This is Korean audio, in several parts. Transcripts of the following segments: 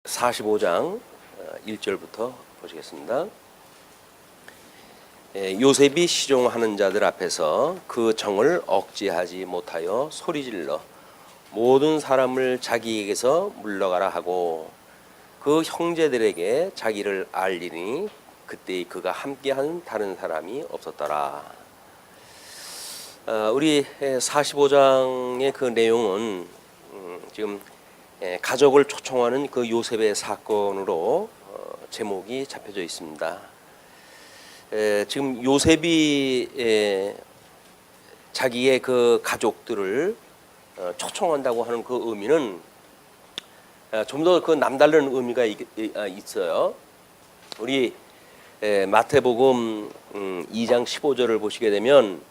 45장 1절부터 보시겠습니다. 요셉이 시종하는 자들 앞에서 그 정을 억제하지 못하여 소리질러 모든 사람을 자기에게서 물러가라 하고 그 형제들에게 자기를 알리니 그때 그가 함께한 다른 사람이 없었더라. 우리 45장의 그 내용은 지금 가족을 초청하는 그 요셉의 사건으로 제목이 잡혀져 있습니다. 지금 요셉이 자기의 그 가족들을 초청한다고 하는 그 의미는 좀 더 그 남다른 의미가 있어요. 우리 마태복음 2장 15절을 보시게 되면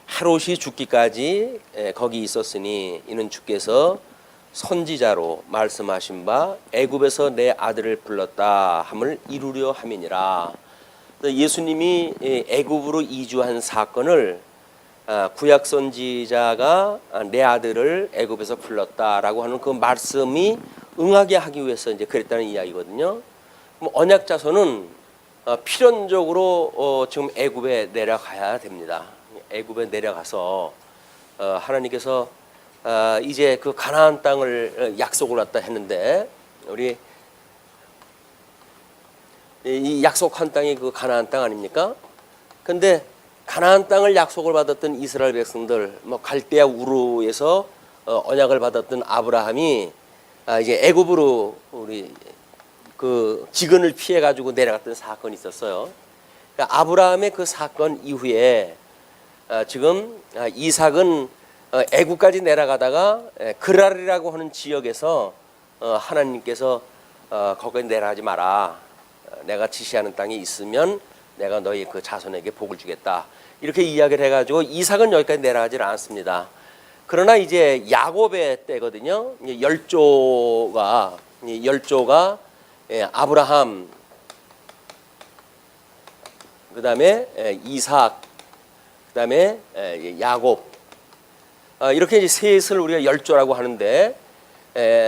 헤롯이 죽기까지 거기 있었으니 이는 주께서 선지자로 말씀하신 바 애굽에서 내 아들을 불렀다 함을 이루려 함이니라. 예수님이 애굽으로 이주한 사건을 구약 선지자가 내 아들을 애굽에서 불렀다라고 하는 그 말씀이 응하게 하기 위해서 이제 그랬다는 이야기거든요. 언약 자손은 필연적으로 지금 애굽에 내려가야 됩니다. 애굽에 내려가서 하나님께서 이제 그 가나안 땅을 약속을 왔다 했는데 우리 이 약속한 땅이 그 가나안 땅 아닙니까? 근데 가나안 땅을 약속을 받았던 이스라엘 백성들, 뭐 갈대아 우르에서 언약을 받았던 아브라함이 이제 애굽으로 우리 그 기근을 피해 가지고 내려갔던 사건이 있었어요. 그러니까 아브라함의 그 사건 이후에 지금 이삭은 애굽까지 내려가다가 그랄이라고 하는 지역에서 하나님께서 거기에 내려가지 마라. 내가 지시하는 땅이 있으면 내가 너희 그 자손에게 복을 주겠다. 이렇게 이야기를 해가지고 이삭은 여기까지 내려가지 않았습니다. 그러나 이제 야곱의 때거든요. 열조가 아브라함, 그 다음에 이삭, 그 다음에 야곱, 이렇게 이제 셋을 우리가 열조라고 하는데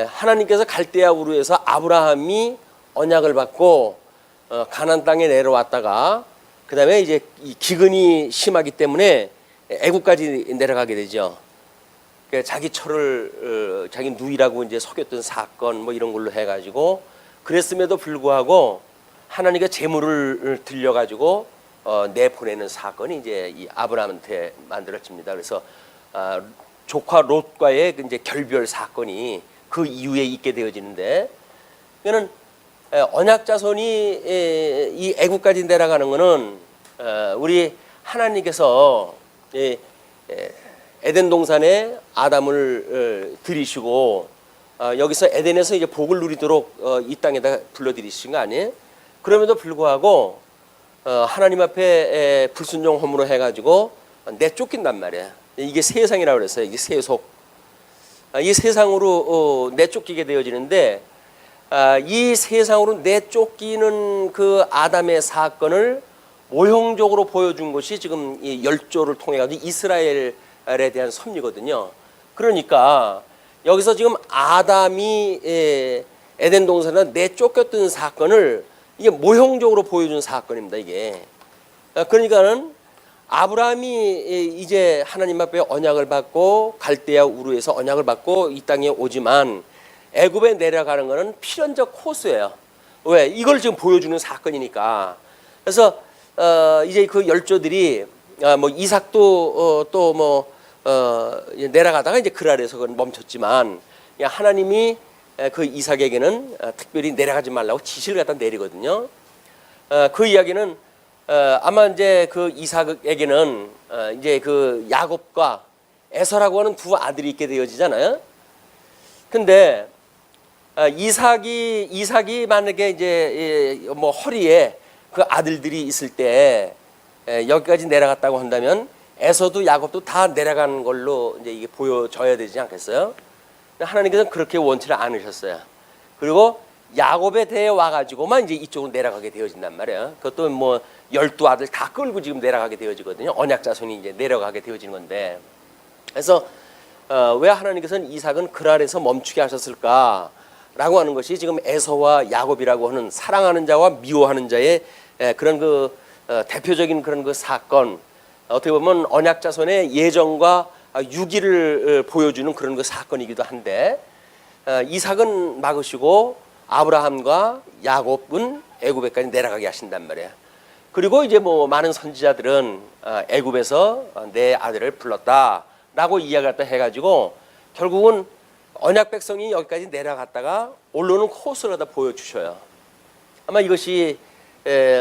하나님께서 갈대아 우르에서 아브라함이 언약을 받고 가나안 땅에 내려왔다가 그 다음에 이제 이 기근이 심하기 때문에 애굽까지 내려가게 되죠. 자기 처를 자기 누이라고 이제 속였던 사건 뭐 이런 걸로 해가지고 그랬음에도 불구하고 하나님께 제물을 들려가지고 내보내는 사건이 이제 이 아브라함한테 만들어집니다. 그래서 조카 롯과의 이제 결별 사건이 그 이후에 있게 되어지는데, 그러니까 언약 자손이 이 애굽까지 내려가는 것은 우리 하나님께서 에덴 동산에 아담을 들이시고 여기서 에덴에서 이제 복을 누리도록 이 땅에다 불러들이신 거 아니에요? 그럼에도 불구하고 하나님 앞에 불순종함으로 해가지고 내쫓긴단 말이야. 이게 세상이라고 그랬어요. 이게 세속. 이 세상으로 내쫓기게 되어지는데 이 세상으로 내쫓기는 그 아담의 사건을 모형적으로 보여준 것이 지금 이 열조를 통해 가지고 이스라엘에 대한 섭리거든요. 그러니까 여기서 지금 아담이 에덴 동산에서 내쫓겼던 사건을 이게 모형적으로 보여준 사건입니다. 이게 그러니까는 아브라함이 이제 하나님 앞에 언약을 받고 갈대아 우르에서 언약을 받고 이 땅에 오지만 애굽에 내려가는 것은 필연적 코스예요. 왜? 이걸 지금 보여주는 사건이니까. 그래서 이제 그 열조들이 뭐 이삭도 또 뭐 내려가다가 이제 그랄에서 그건 멈췄지만 하나님이 그 이삭에게는 특별히 내려가지 말라고 지시를 갖다 내리거든요. 그 이야기는 아마 이제 그 이삭에게는 이제 그 야곱과 에서라고 하는 두 아들이 있게 되어지잖아요. 근데 이삭이 만약에 이제 뭐 허리에 그 아들들이 있을 때 여기까지 내려갔다고 한다면 에서도 야곱도 다 내려가는 걸로 이제 이게 보여져야 되지 않겠어요? 하나님께서는 그렇게 원치를 않으셨어요. 그리고 야곱에 대해 와가지고만 이제 이쪽으로 내려가게 되어진단 말이에요. 그것도 뭐 12아들 다 끌고 지금 내려가게 되어지거든요. 언약 자손이 이제 내려가게 되어지는 건데. 그래서 왜 하나님께서는 이삭은 그랄에서 멈추게 하셨을까? 라고 하는 것이 지금 에서와 야곱이라고 하는 사랑하는 자와 미워하는 자의 그런 대표적인 그런 그 사건, 어떻게 보면 언약 자손의 예정과 유기를 보여주는 그런 그 사건이기도 한데, 이삭은 막으시고 아브라함과 야곱은 애굽에까지 내려가게 하신단 말이에요. 그리고 이제 뭐 많은 선지자들은 애굽에서 내 아들을 불렀다라고 이야기를 해가지고 결국은 언약 백성이 여기까지 내려갔다가 올라오는 코스를 다 보여주셔요. 아마 이것이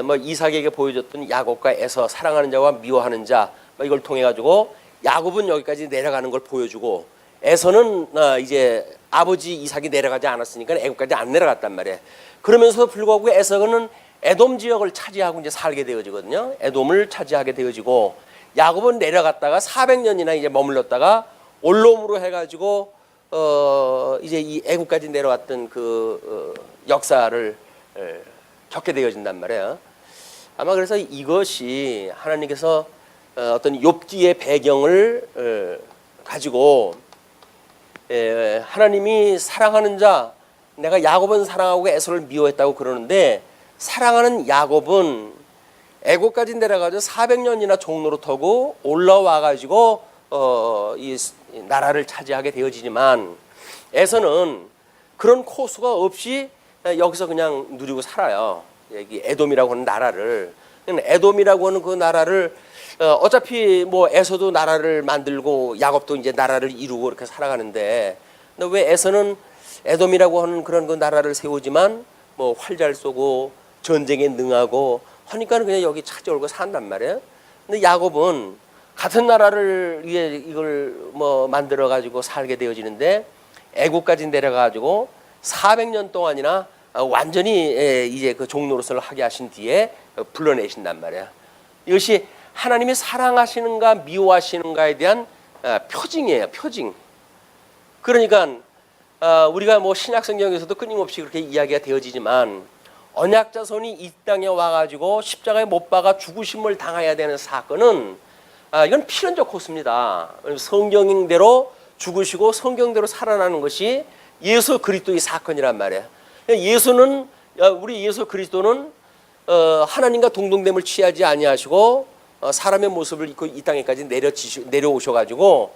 뭐 이삭에게 보여줬던 야곱과 에서 사랑하는 자와 미워하는 자, 이걸 통해 가지고 야곱은 여기까지 내려가는 걸 보여주고, 에서는 이제 아버지 이삭이 내려가지 않았으니까 애굽까지 안 내려갔단 말이에요. 그러면서도 불구하고 에서는 에돔 지역을 차지하고 이제 살게 되어지거든요. 에돔을 차지하게 되어지고, 야곱은 내려갔다가 400년이나 이제 머물렀다가 올롬으로 해가지고 이제 이 애굽까지 내려왔던 그 역사를 겪게 되어진단 말이에요. 아마 그래서 이것이 하나님께서 어떤 욥기의 배경을 가지고 하나님이 사랑하는 자, 내가 야곱은 사랑하고 에서를 미워했다고 그러는데, 사랑하는 야곱은 애굽까지 내려가서 400년이나 종로로 타고 올라와 가지고 이 나라를 차지하게 되어지지만, 에서는 그런 코스가 없이 여기서 그냥 누리고 살아요. 여기 에돔이라고 하는 나라를. 에돔이라고 하는 그 나라를 어차피 뭐 에서도 나라를 만들고 야곱도 이제 나라를 이루고 이렇게 살아가는데, 근데 왜 에서는 에돔이라고 하는 그런 그 나라를 세우지만 뭐 활 잘 쏘고 전쟁에 능하고 하니까 그냥 여기 찾아오고 산단 말이에요. 근데 야곱은 같은 나라를 위해 이걸 뭐 만들어 가지고 살게 되어지는데, 애국까지 내려가 가지고 400년 동안이나 완전히 이제 그 종노릇을 하게 하신 뒤에 불러내신단 말이에요. 이것이 하나님이 사랑하시는가 미워하시는가에 대한 표징이에요. 표징. 그러니까 우리가 뭐 신약 성경에서도 끊임없이 그렇게 이야기가 되어지지만, 언약 자손이 이 땅에 와가지고 십자가에 못 박아 죽으심을 당해야 되는 사건은 이건 필연적 코스입니다. 성경대로 죽으시고 성경대로 살아나는 것이 예수 그리스도의 사건이란 말이에요. 예수는, 우리 예수 그리스도는 하나님과 동등됨을 취하지 아니하시고 사람의 모습을 입고 이 땅에까지 내려오셔가지고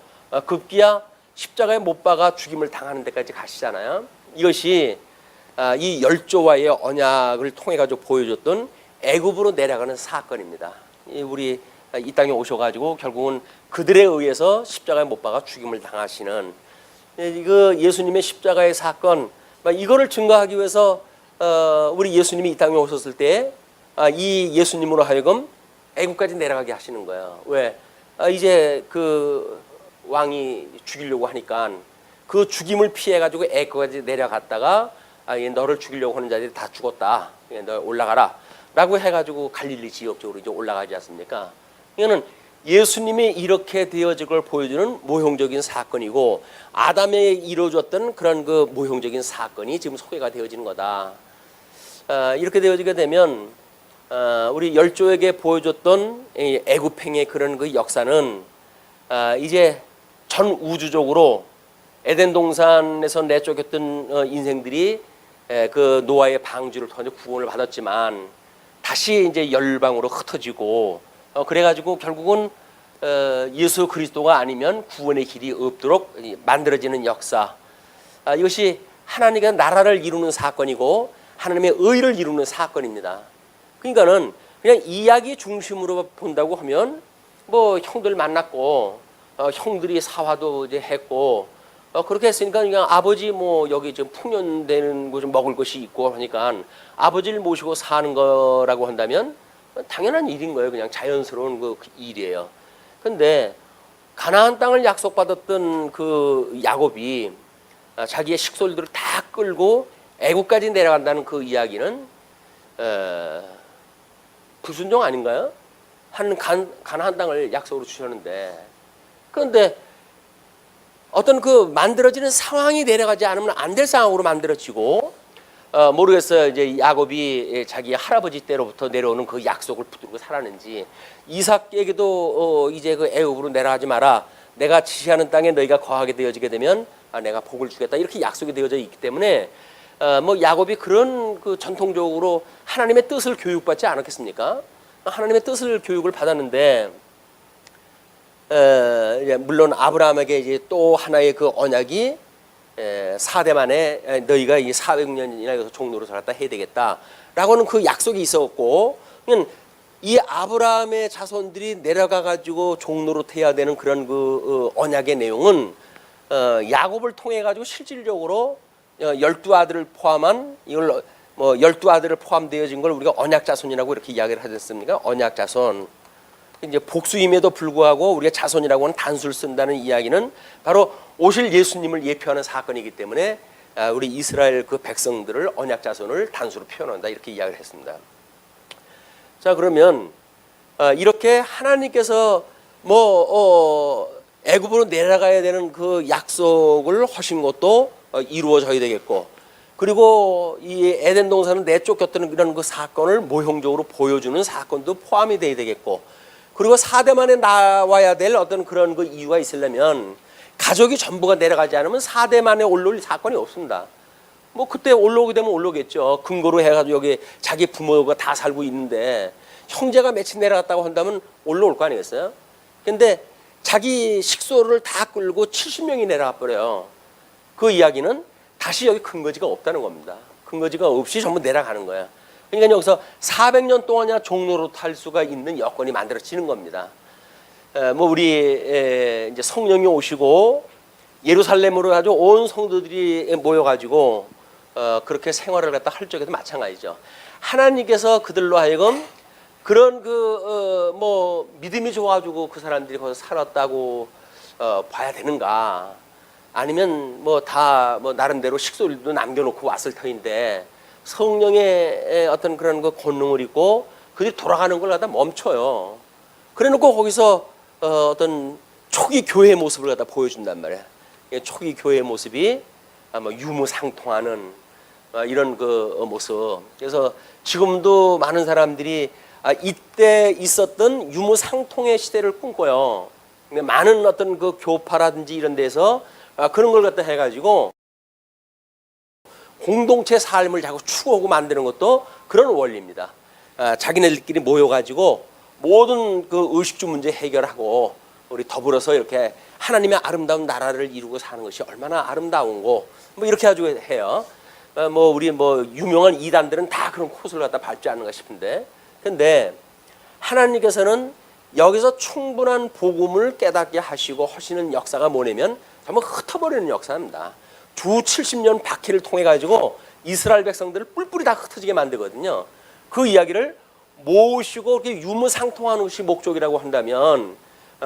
급기야 십자가에 못 박아 죽임을 당하는 데까지 가시잖아요. 이것이 이 열조와의 언약을 통해 가지고 보여줬던 애굽으로 내려가는 사건입니다. 우리 이 땅에 오셔가지고 결국은 그들에 의해서 십자가에 못 박아 죽임을 당하시는 그 예수님의 십자가의 사건, 이거를 증거하기 위해서 우리 예수님이 이 땅에 오셨을 때 이 예수님으로 하여금 애굽까지 내려가게 하시는 거예요. 왜? 이제 그 왕이 죽이려고 하니까 그 죽임을 피해 가지고 애굽까지 내려갔다가 너를 죽이려고 하는 자들이 다 죽었다. 너 올라가라. 라고 해가지고 갈릴리 지역 쪽으로 이제 올라가지 않습니까? 이거는 예수님이 이렇게 되어질 걸 보여주는 모형적인 사건이고, 아담에 이루어졌던 그런 그 모형적인 사건이 지금 소개가 되어지는 거다. 이렇게 되어지게 되면 우리 열조에게 보여줬던 애굽행의 그런 그 역사는 이제 전 우주적으로 에덴 동산에서 내쫓겼던 인생들이 그 노아의 방주를 통해 구원을 받았지만 다시 이제 열방으로 흩어지고 그래가지고 결국은 예수 그리스도가 아니면 구원의 길이 없도록 만들어지는 역사, 이것이 하나님의 나라를 이루는 사건이고 하나님의 의를 이루는 사건입니다. 그러니까는 그냥 이야기 중심으로 본다고 하면 뭐 형들 만났고 형들이 사화도 이제 했고 그렇게 했으니까 그냥 아버지 뭐 여기 좀 풍년되는 거 좀 먹을 것이 있고 하니까 아버지를 모시고 사는 거라고 한다면 당연한 일인 거예요. 그냥 자연스러운 그 일이에요. 근데 가나안 땅을 약속받았던 그 야곱이 자기의 식솔들을 다 끌고 애굽까지 내려간다는 그 이야기는 불순종 아닌가요? 가나안 땅을 약속으로 주셨는데, 그런데 어떤 그 만들어지는 상황이 내려가지 않으면 안 될 상황으로 만들어지고, 모르겠어요. 이제 야곱이 자기 할아버지 때로부터 내려오는 그 약속을 붙들고 살았는지, 이삭에게도 이제 그 애굽으로 내려가지 마라. 내가 지시하는 땅에 너희가 거하게 되어지게 되면 내가 복을 주겠다. 이렇게 약속이 되어져 있기 때문에 뭐 야곱이 그런 그 전통적으로 하나님의 뜻을 교육받지 않았겠습니까? 하나님의 뜻을 교육을 받았는데 물론 아브라함에게 이제 또 하나의 그 언약이 4대 만에 너희가 이 400년이나 여기서 종로로 살았다 해야 되겠다라고는 그 약속이 있었고, 이 아브라함의 자손들이 내려가 가지고 종로로 태야 되는 그런 그 언약의 내용은 야곱을 통해 가지고 실질적으로 12아들을 포함한 이걸 뭐 12아들을 포함되어진 걸 우리가 언약 자손이라고 이렇게 이야기를 하지 않습니까? 언약 자손. 이제 복수임에도 불구하고 우리가 자손이라고 하는 단수를 쓴다는 이야기는 바로 오실 예수님을 예표하는 사건이기 때문에 우리 이스라엘 그 백성들을 언약 자손을 단수로 표현한다 이렇게 이야기를 했습니다. 자, 그러면 이렇게 하나님께서 애굽으로 내려가야 되는 그 약속을 하신 것도 이루어져야 되겠고, 그리고 이 에덴 동산을 내쫓겼던 이런 그 사건을 모형적으로 보여주는 사건도 포함이 돼야 되겠고, 그리고 4대 만에 나와야 될 어떤 그런 그 이유가 있으려면 가족이 전부가 내려가지 않으면 4대 만에 올라올 사건이 없습니다. 뭐 그때 올라오게 되면 올라오겠죠. 근거로 해가지고 여기 자기 부모가 다 살고 있는데 형제가 며칠 내려갔다고 한다면 올라올 거 아니겠어요? 근데 자기 식소를 다 끌고 70명이 내려가 버려요. 그 이야기는 다시 여기 근거지가 없다는 겁니다. 근거지가 없이 전부 내려가는 거야. 그러니까 여기서 400년 동안이나 종로로 탈 수가 있는 여건이 만들어지는 겁니다. 뭐 우리 이제 성령이 오시고 예루살렘으로 가지고 온 성도들이 모여가지고 그렇게 생활을 갖다 할 적에도 마찬가지죠. 하나님께서 그들로 하여금 그런 뭐 믿음이 좋아가지고 그 사람들이 거기서 살았다고 봐야 되는가? 아니면 뭐 다 뭐 나름대로 식소리도 남겨놓고 왔을 터인데 성령의 어떤 그런 그 권능을 입고 그들이 돌아가는 걸 갖다 멈춰요. 그래놓고 거기서 어떤 초기 교회의 모습을 갖다 보여준단 말이야. 초기 교회의 모습이 뭐 유무상통하는 이런 그 모습. 그래서 지금도 많은 사람들이 이때 있었던 유무상통의 시대를 꿈꿔요. 많은 어떤 그 교파라든지 이런 데서 그런 걸 갖다 해가지고 공동체 삶을 자꾸 추구하고 만드는 것도 그런 원리입니다. 자기네들끼리 모여가지고 모든 그 의식주 문제 해결하고 우리 더불어서 이렇게 하나님의 아름다운 나라를 이루고 사는 것이 얼마나 아름다운고 뭐 이렇게 가지고 해요. 뭐 우리 뭐 유명한 이단들은 다 그런 코스를 갖다 밟지 않는가 싶은데, 근데 하나님께서는 여기서 충분한 복음을 깨닫게 하시고 하시는 역사가 뭐냐면 정말 흩어버리는 역사입니다. 주 70년 박해를 통해 가지고 이스라엘 백성들을 뿔뿔이 다 흩어지게 만들거든요. 그 이야기를 모으시고 이렇게 유무상통하는 것이 목적이라고 한다면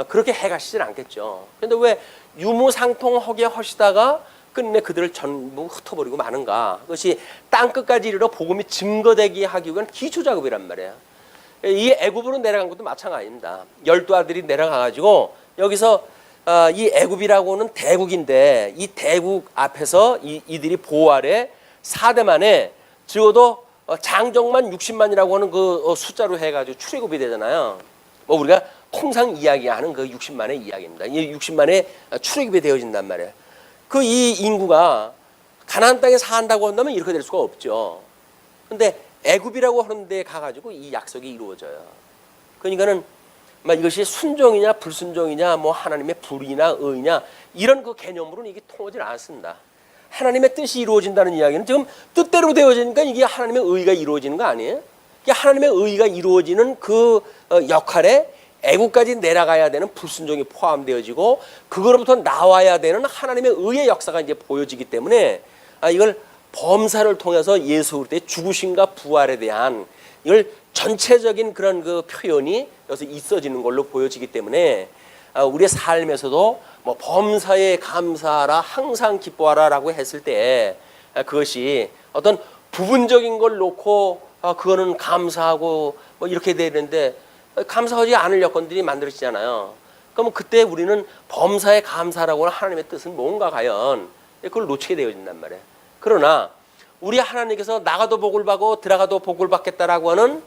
그렇게 해가시진 않겠죠. 그런데 왜 유무상통하게 하시다가 끝내 그들을 전부 흩어버리고 마는가? 그것이 땅끝까지 이르러 복음이 증거되게 하기 위한 기초작업이란 말이에요. 이 애굽으로 내려간 것도 마찬가지입니다. 12아들이 내려가가지고 여기서 이 애굽이라고는 대국인데 이 대국 앞에서 이들이 보호 아래 4대 만에 적어도 장정만 60만이라고 하는 그 숫자로 해가지고 출애굽이 되잖아요. 뭐 우리가 통상 이야기하는 그 60만의 이야기입니다. 이 60만의 출애굽이 되어진단 말이에요. 그 이 인구가 가나안 땅에 산다고 한다면 이렇게 될 수가 없죠. 근데 애굽이라고 하는 데 가가지고 이 약속이 이루어져요. 그러니까는 이것이 순종이냐 불순종이냐 뭐 하나님의 불이냐 의냐 이런 그 개념으로는 이게 통하지 않습니다. 하나님의 뜻이 이루어진다는 이야기는 지금 뜻대로 되어지니까 이게 하나님의 의가 이루어지는 거 아니에요? 이게 하나님의 의가 이루어지는 그 역할에 애국까지 내려가야 되는 불순종이 포함되어지고 그거로부터 나와야 되는 하나님의 의의 역사가 이제 보여지기 때문에 이걸 범사를 통해서 예수 그리스도의 죽으심과 부활에 대한 이걸 전체적인 그런 그 표현이 여기서 있어지는 걸로 보여지기 때문에 우리의 삶에서도 뭐 범사에 감사하라 항상 기뻐하라라고 했을 때 그것이 어떤 부분적인 걸 놓고 그거는 감사하고 뭐 이렇게 되는데 감사하지 않을 여건들이 만들어지잖아요. 그러면 그때 우리는 범사에 감사라고 하는 하나님의 뜻은 뭔가 과연 그걸 놓치게 되어진단 말이에요. 그러나 우리 하나님께서 나가도 복을 받고 들어가도 복을 받겠다라고 하는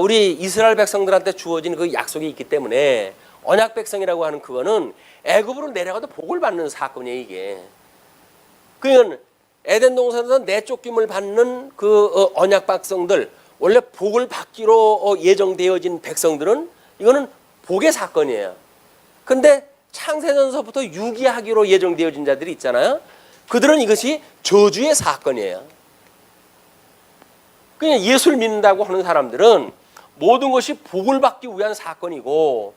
우리 이스라엘 백성들한테 주어진 그 약속이 있기 때문에 언약 백성이라고 하는 그거는 애굽으로 내려가도 복을 받는 사건이에요. 이게. 그러니까 에덴 동산에서 내쫓김을 받는 그 언약 백성들, 원래 복을 받기로 예정되어진 백성들은 이거는 복의 사건이에요. 근데 창세전서부터 유기하기로 예정되어진 자들이 있잖아요. 그들은 이것이 저주의 사건이에요. 그냥 예수를 믿는다고 하는 사람들은 모든 것이 복을 받기 위한 사건이고,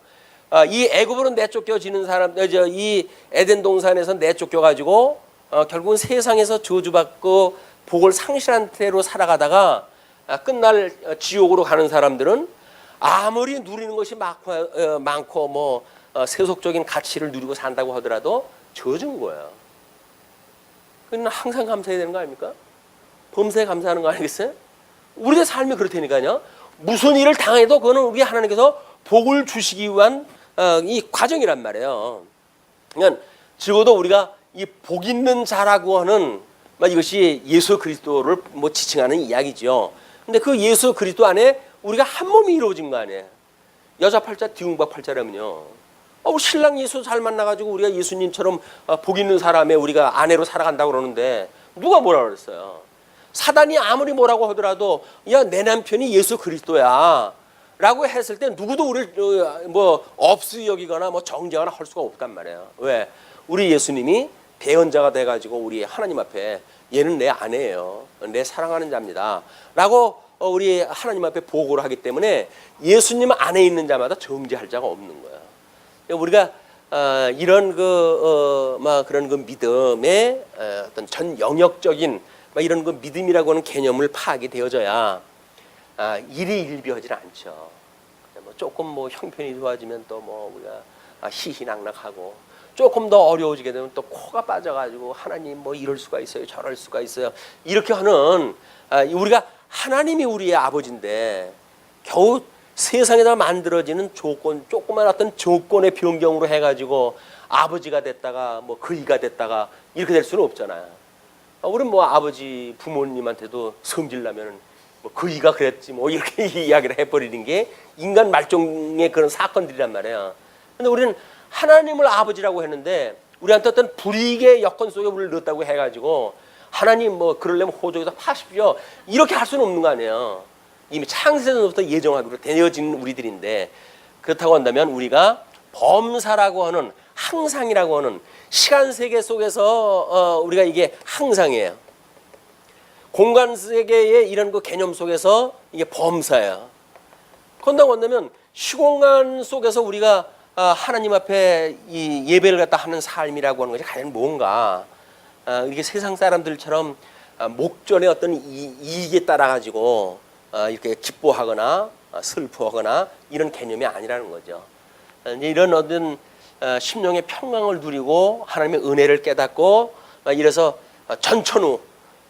이 애굽으로 내쫓겨지는 사람, 이 에덴 동산에서 내쫓겨가지고 결국은 세상에서 저주받고 복을 상실한 채로 살아가다가 끝날 지옥으로 가는 사람들은 아무리 누리는 것이 많고 뭐 세속적인 가치를 누리고 산다고 하더라도 저주인 거예요. 그건 항상 감사해야 되는 거 아닙니까? 범사에 감사하는 거 아니겠어요? 우리의 삶이 그렇다니까요. 무슨 일을 당해도 그거는 우리 하나님께서 복을 주시기 위한 이 과정이란 말이에요. 그러니까 적어도 우리가 이 복 있는 자라고 하는 이것이 예수 그리스도를 뭐 지칭하는 이야기죠. 근데 그 예수 그리스도 안에 우리가 한 몸이 이루어진 거 아니에요. 여자 팔자 디웅박 팔자라면요. 신랑 예수 잘 만나가지고 우리가 예수님처럼 복 있는 사람의 우리가 아내로 살아간다고 그러는데 누가 뭐라 그랬어요? 사단이 아무리 뭐라고 하더라도 야, 내 남편이 예수 그리스도야 라고 했을 때 누구도 우리를 뭐 없이 여기거나 뭐 정죄하거나 할 수가 없단 말이에요. 왜? 우리 예수님이 대언자가 돼가지고 우리 하나님 앞에 얘는 내 아내예요, 내 사랑하는 자입니다 라고 우리 하나님 앞에 보고를 하기 때문에 예수님 안에 있는 자마다 정죄할 자가 없는 거예요. 우리가 이런 그런 그 믿음의 어떤 전 영역적인 이런 그 믿음이라고 하는 개념을 파악이 되어져야 일이 일비하지 않죠. 뭐 조금 뭐 형편이 좋아지면 또 뭐 우리가 희희낙낙하고, 조금 더 어려워지게 되면 또 코가 빠져가지고 하나님 뭐 이럴 수가 있어요, 저럴 수가 있어요, 이렇게 하는 우리가 하나님이 우리의 아버지인데 겨우 세상에다 만들어지는 조그만 어떤 조건의 변경으로 해가지고 아버지가 됐다가 뭐 그이가 됐다가 이렇게 될 수는 없잖아요. 우리는 뭐 아버지 부모님한테도 성질나면 뭐 그이가 그랬지 뭐 이렇게 이야기를 해버리는 게 인간 말종의 그런 사건들이란 말이에요. 근데 우리는 하나님을 아버지라고 했는데 우리한테 어떤 불이익의 여건 속에 우리를 넣었다고 해가지고 하나님 뭐 그러려면 호적에서 파십시오 이렇게 할 수는 없는 거 아니에요. 이미 창세전부터 예정하기로 되어진 우리들인데, 그렇다고 한다면 우리가 범사라고 하는 항상이라고 하는 시간 세계 속에서 우리가 이게 항상이에요. 공간 세계의 이런 그 개념 속에서 이게 범사예요. 그런다고 한다면 시공간 속에서 우리가 하나님 앞에 이 예배를 갖다 하는 삶이라고 하는 것이 과연 뭔가, 이렇게 세상 사람들처럼 목전에 어떤 이익에 따라 가지고 이렇게 기뻐하거나 슬퍼하거나 이런 개념이 아니라는 거죠. 이런 어떤 심령의 평강을 누리고 하나님의 은혜를 깨닫고 이래서 전천후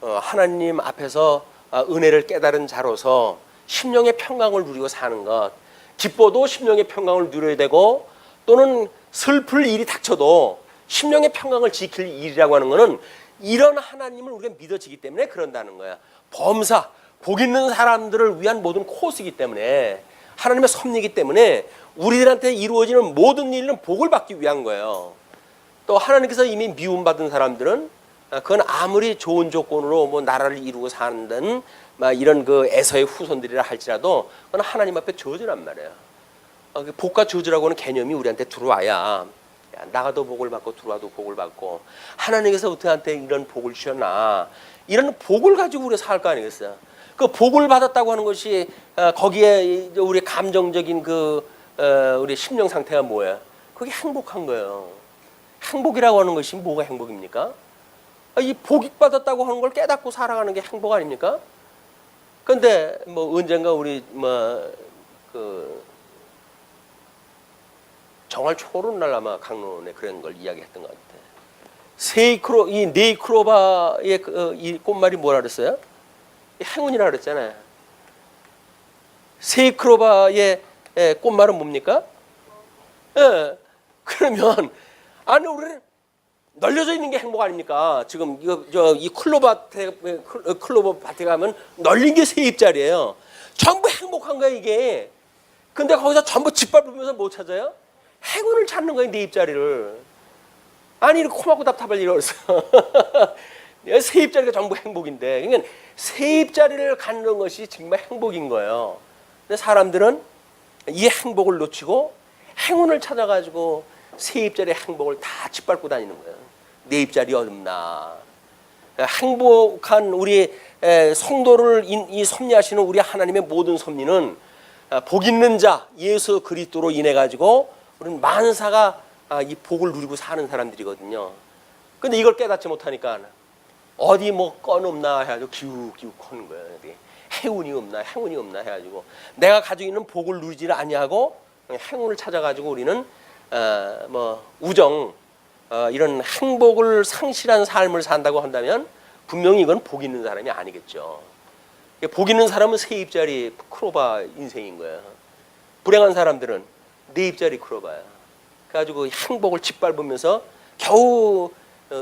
하나님 앞에서 은혜를 깨달은 자로서 심령의 평강을 누리고 사는 것, 기뻐도 심령의 평강을 누려야 되고 또는 슬플 일이 닥쳐도 심령의 평강을 지킬 일이라고 하는 것은 이런 하나님을 우리가 믿어지기 때문에 그런다는 거야. 범사, 복 있는 사람들을 위한 모든 코스이기 때문에, 하나님의 섭리이기 때문에 우리들한테 이루어지는 모든 일은 복을 받기 위한 거예요. 또 하나님께서 이미 미움받은 사람들은 그건 아무리 좋은 조건으로 뭐 나라를 이루고 사는 이런 그 에서의 후손들이라 할지라도 그건 하나님 앞에 저주란 말이에요. 복과 저주라고 하는 개념이 우리한테 들어와야 나가도 복을 받고 들어와도 복을 받고, 하나님께서 우리한테 이런 복을 주셨나, 이런 복을 가지고 우리가 살 거 아니겠어요. 그 복을 받았다고 하는 것이 거기에 우리 감정적인 우리 심령 상태가 뭐예요? 그게 행복한 거예요. 행복이라고 하는 것이 뭐가 행복입니까? 이 복이 받았다고 하는 걸 깨닫고 살아가는 게 행복 아닙니까? 근데 뭐 언젠가 우리 정말 초론 날 아마 강론에 그런 걸 이야기했던 것 같아. 이 네이크로바의 이 꽃말이 뭐라 그랬어요? 행운이라 그랬잖아요. 세이크로바의 꽃말은 뭡니까? 예. 그러면 아니 우리는 널려져 있는 게 행복 아닙니까? 지금 이 클로버 밭에 가면 널린 게 세입자리예요. 전부 행복한 거야 이게. 근데 거기서 전부 짓밟으면서 못 찾아요? 행운을 찾는 거예요, 내 입자리를. 아니 이렇게 코막고 답답할 일이 없어. 세입자리가 전부 행복인데, 그러니까 세입자리를 갖는 것이 정말 행복인 거예요. 근데 사람들은 이 행복을 놓치고 행운을 찾아가지고 세입자리의 행복을 다 짓밟고 다니는 거예요. 내 입자리 어둡나. 행복한 우리 성도를 이 섭리하시는 우리 하나님의 모든 섭리는 복 있는 자 예수 그리스도로 인해 가지고 우리는 만사가 이 복을 누리고 사는 사람들이거든요. 근데 이걸 깨닫지 못하니까 어디 뭐 건 없나 해가지고 기웃기웃 거는 거예요. 행운이 없나 해가지고 내가 가지고 있는 복을 누리지를 아니하고 행운을 찾아가지고 우리는 뭐 우정 이런 행복을 상실한 삶을 산다고 한다면 분명히 이건 복 있는 사람이 아니겠죠. 복 있는 사람은 세 입자리 크로바 인생인 거예요. 불행한 사람들은 네 입자리 크로바야. 그래가지고 행복을 짓밟으면서 겨우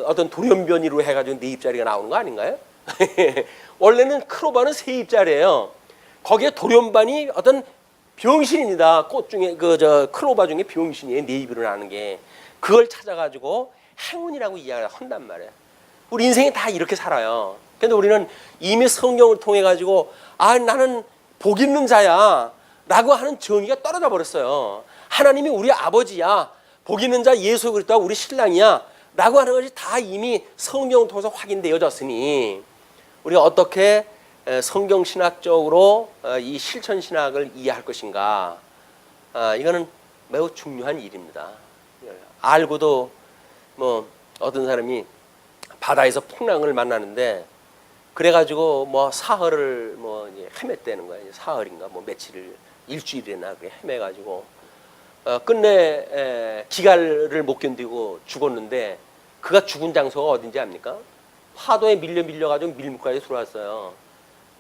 어떤 돌연변이로 해가지고 네 입자리가 나오는 거 아닌가요? 원래는 크로바는 세 입자리예요. 거기에 돌연반이 어떤 병신입니다. 꽃 중에 크로바 중에 병신이에요. 네 입으로 나는 게 그걸 찾아가지고 행운이라고 이야기를 한단 말이에요. 우리 인생이 다 이렇게 살아요. 근데 우리는 이미 성경을 통해 가지고 나는 복 있는 자야 라고 하는 정의가 떨어져 버렸어요. 하나님이 우리 아버지야, 복 있는 자 예수 그리스도가 우리 신랑이야 라고 하는 것이 다 이미 성경을 통해서 확인되어졌으니 우리가 어떻게 성경신학적으로 이 실천신학을 이해할 것인가, 이거는 매우 중요한 일입니다. 알고도 뭐 어떤 사람이 바다에서 풍랑을 만나는데 그래가지고 뭐 사흘을 뭐 이제 헤맸다는 거예요. 사흘인가 뭐 며칠을 일주일이나 헤매가지고 끝내 기갈을 못 견디고 죽었는데 그가 죽은 장소가 어딘지 압니까? 파도에 밀려가지고 밀물까지 들어왔어요.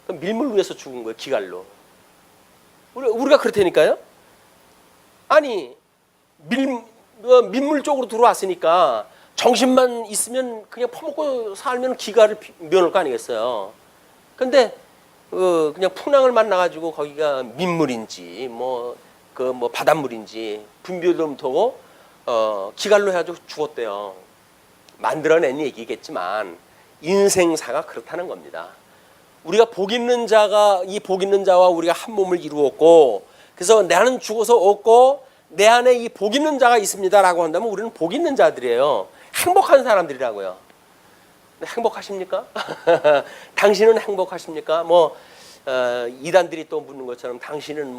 그럼 밀물 위에서 죽은 거예요. 기갈로. 우리가 그렇다니까요. 아니 민물 쪽으로 들어왔으니까 정신만 있으면 그냥 퍼먹고 살면 기갈을 면할 거 아니겠어요. 근데 그냥 풍랑을 만나가지고 거기가 민물인지 뭐 바닷물인지 분별도 못하고 기갈로 해가지고 죽었대요. 만들어낸 얘기겠지만 인생사가 그렇다는 겁니다. 우리가 복 있는 자가 이 복 있는 자와 우리가 한 몸을 이루었고 그래서 나는 죽어서 없고 내 안에 이 복 있는 자가 있습니다라고 한다면 우리는 복 있는 자들이에요. 행복한 사람들이라고요. 행복하십니까? 당신은 행복하십니까? 이단들이 또 묻는 것처럼 당신은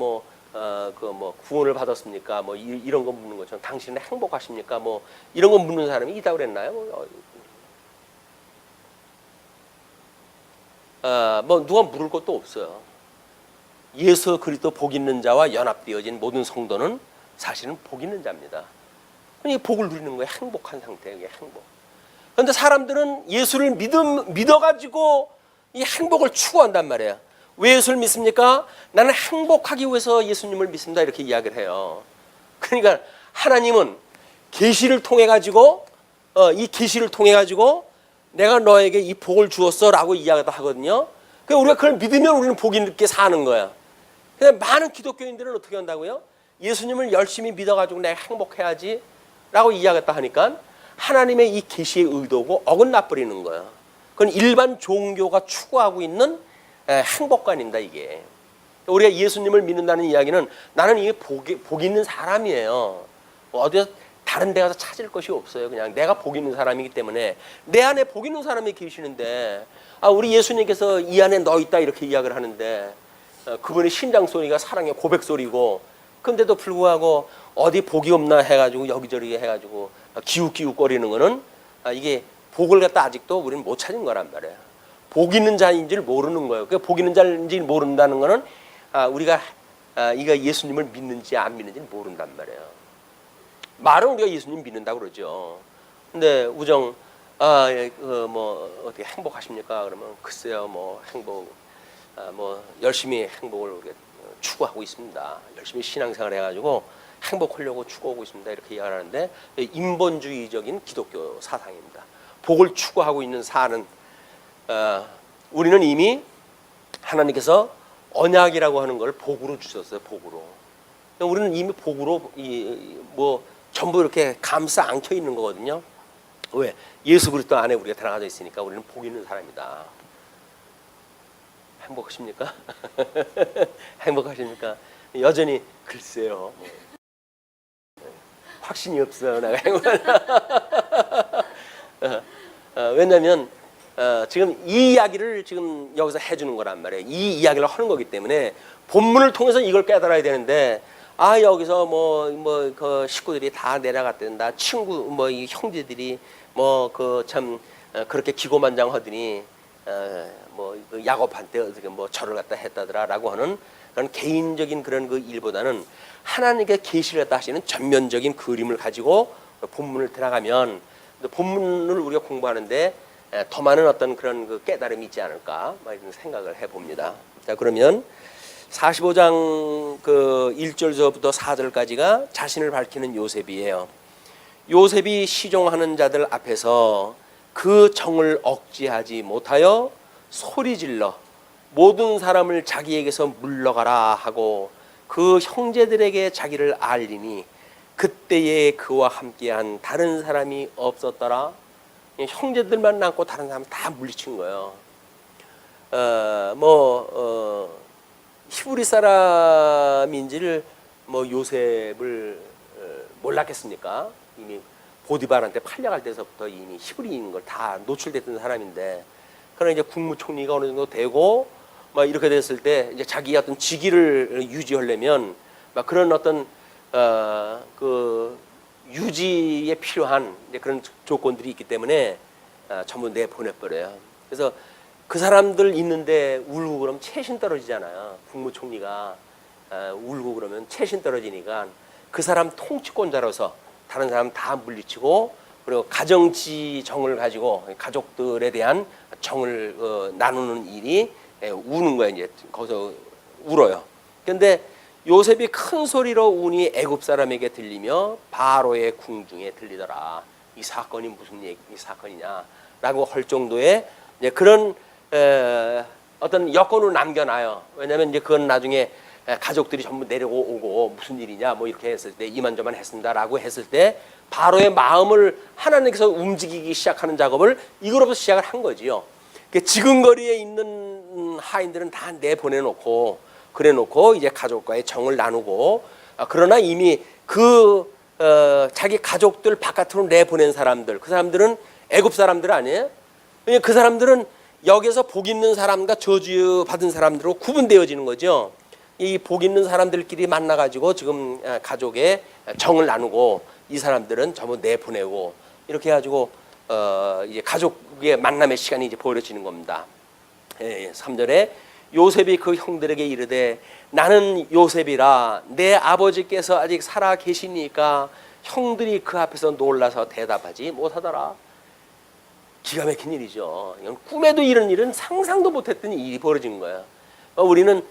구원을 받았습니까? 이런 거 묻는 것처럼 당신은 행복하십니까? 이런 거 묻는 사람이 있다고 그랬나요? 누가 물을 것도 없어요. 예수 그리스도 복 있는 자와 연합되어진 모든 성도는 사실은 복 있는 자입니다. 이 복을 누리는 거예요. 행복한 상태예요. 행복. 그런데 사람들은 예수를 믿어가지고 이 행복을 추구한단 말이에요. 왜 예수를 믿습니까? 나는 행복하기 위해서 예수님을 믿습니다. 이렇게 이야기를 해요. 그러니까 하나님은 계시를 통해 가지고 이 계시를 통해 가지고 내가 너에게 이 복을 주었어라고 이야기도 하거든요. 그러니까 우리가 그걸 믿으면 우리는 복이 있게 사는 거야. 근데 많은 기독교인들은 어떻게 한다고요? 예수님을 열심히 믿어가지고 내가 행복해야지 라고 이야기했다 하니까 하나님의 이 계시의 의도고 어긋나 버리는 거예요. 그건 일반 종교가 추구하고 있는 행복관입니다. 이게 우리가 예수님을 믿는다는 이야기는 나는 이게 복 있는 사람이에요. 어디서 다른 데 가서 찾을 것이 없어요. 그냥 내가 복 있는 사람이기 때문에 내 안에 복 있는 사람이 계시는데 우리 예수님께서 이 안에 너 있다 이렇게 이야기를 하는데 그분의 심장 소리가 사랑의 고백 소리고 근데도 불구하고 어디 복이 없나 해가지고 여기저기 해가지고 기웃기웃거리는 거는 이게 복을 갖다 아직도 우리는 못 찾은 거란 말이에요. 복 있는 자인지를 모르는 거예요. 그 복 있는 자인지 모른다는 거는 우리가 이가 예수님을 믿는지 안 믿는지 모른단 말이에요. 말은 우리가 예수님 믿는다고 그러죠. 근데 우정 어떻게 행복하십니까? 그러면 글쎄요 행복 열심히 행복을 우리가 추구하고 있습니다. 열심히 신앙생활 해가지고 행복하려고 추구하고 있습니다. 이렇게 이야기하는데 인본주의적인 기독교 사상입니다. 복을 추구하고 있는 사는 우리는 이미 하나님께서 언약이라고 하는 걸 복으로 주셨어요. 복으로. 우리는 이미 복으로 전부 이렇게 감싸 안겨 있는 거거든요. 왜? 예수 그리스도 안에 우리가 들어가져 있으니까 우리는 복 있는 사람이다. 행복하십니까? 행복하십니까? 여전히 글쎄요. 확신이 없어. 내가 행복하다. 왜냐하면 지금 이 이야기를 지금 여기서 해주는 거란 말이에요. 이 이야기를 하는 거기 때문에 본문을 통해서 이걸 깨달아야 되는데 여기서 그 식구들이 다 내려갔댄다. 친구 이 형제들이 그 참 그렇게 기고만장하더니 그 야곱한테 어떻게 절을 갖다 했다더라라고 하는 그런 개인적인 그런 그 일보다는 하나님께 계시를 갖다 하시는 전면적인 그림을 가지고 본문을 들어가면 본문을 우리가 공부하는데 더 많은 어떤 그런 그 깨달음이 있지 않을까 이런 생각을 해봅니다. 자, 그러면 45장 그 1절서부터 4절까지가 자신을 밝히는 요셉이에요. 요셉이 시종하는 자들 앞에서 그 정을 억제하지 못하여 소리질러 모든 사람을 자기에게서 물러가라 하고 그 형제들에게 자기를 알리니 그때에 그와 함께한 다른 사람이 없었더라. 형제들만 남고 다른 사람 다 물리친 거예요. 히브리 사람인지를 요셉을 몰랐겠습니까? 이미 보디발한테 팔려갈 때서부터 이미 히브리인 걸 다 노출됐던 사람인데, 그러나 이제 국무총리가 어느 정도 되고 이렇게 됐을 때 이제 자기 어떤 직위를 유지하려면 그런 어떤 그 유지에 필요한 그런 조건들이 있기 때문에 전부 내보내버려요. 그래서 그 사람들 있는데 울고 그러면 채신 떨어지잖아요. 국무총리가 울고 그러면 채신 떨어지니까 그 사람 통치권자로서 다른 사람 다 물리치고, 그리고 가정지 정을 가지고 가족들에 대한 정을 나누는 일이 우는 거예요. 이제 거기서 울어요. 그런데 요셉이 큰 소리로 우니 애굽 사람에게 들리며 바로의 궁중에 들리더라. 이 사건이 무슨 사건이냐라고 할 정도의 그런 어떤 여건을 남겨놔요. 왜냐하면 이제 그건 나중에 가족들이 전부 내려오고 무슨 일이냐 이렇게 했을 때 이만저만 했습니다라고 했을 때 바로의 마음을 하나님께서 움직이기 시작하는 작업을 이거로부터 시작을 한 거지요. 지근거리에 있는 하인들은 다 내보내놓고 그래놓고 이제 가족과의 정을 나누고, 그러나 이미 그 자기 가족들 바깥으로 내보낸 사람들, 그 사람들은 애굽 사람들 아니에요? 그 사람들은 여기서 복 있는 사람과 저주 받은 사람들로 구분되어지는 거죠. 이 복 있는 사람들끼리 만나가지고 지금 가족의 정을 나누고, 이 사람들은 전부 내보내고 이렇게 해가지고 이제 가족의 만남의 시간이 이제 벌어지는 겁니다. 3절에 요셉이 그 형들에게 이르되 나는 요셉이라 내 아버지께서 아직 살아 계시니까 형들이 그 앞에서 놀라서 대답하지 못하더라. 기가 막힌 일이죠. 꿈에도 이런 일은 상상도 못했던 일이 벌어진 거예요. 우리는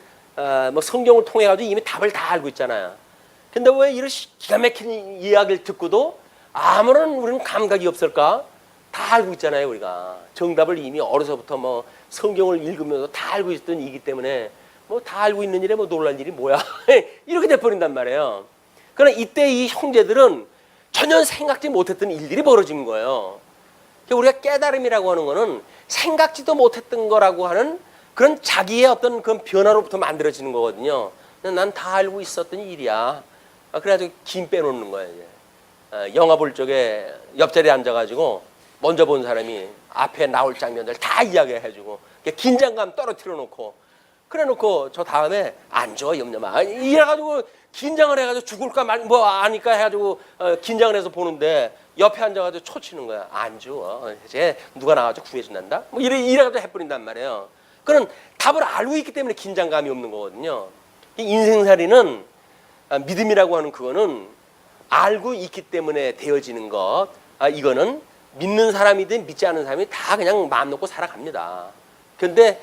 성경을 통해 가지고 이미 답을 다 알고 있잖아요. 근데 왜 이런 기가 막힌 이야기를 듣고도 아무런 우리는 감각이 없을까? 다 알고 있잖아요. 우리가 정답을 이미 어려서부터 성경을 읽으면서 다 알고 있던 일이기 때문에 다 알고 있는 일에 놀랄 일이 뭐야 이렇게 돼버린단 말이에요. 그러나 이때 이 형제들은 전혀 생각지 못했던 일들이 벌어진 거예요. 우리가 깨달음이라고 하는 거는 생각지도 못했던 거라고 하는 그런 자기의 어떤 그런 변화로부터 만들어지는 거거든요. 난 다 알고 있었던 일이야. 그래가지고 김 빼놓는 거예요. 이제. 영화 볼 적에 옆자리에 앉아가지고 먼저 본 사람이 앞에 나올 장면들 다 이야기해주고 긴장감 떨어뜨려 놓고, 그래 놓고 저 다음에 앉아 염려마 이래가지고 긴장을 해가지고 죽을까 아니까 해가지고 긴장을 해서 보는데 옆에 앉아가지고 초치는 거야. 앉아. 이제 누가 나와서 구해준단다. 이래가지고 해버린단 말이에요. 그런 답을 알고 있기 때문에 긴장감이 없는 거거든요. 인생살이는 믿음이라고 하는 그거는 알고 있기 때문에 되어지는 것. 이거는 믿는 사람이든 믿지 않는 사람이 다 그냥 마음 놓고 살아갑니다. 그런데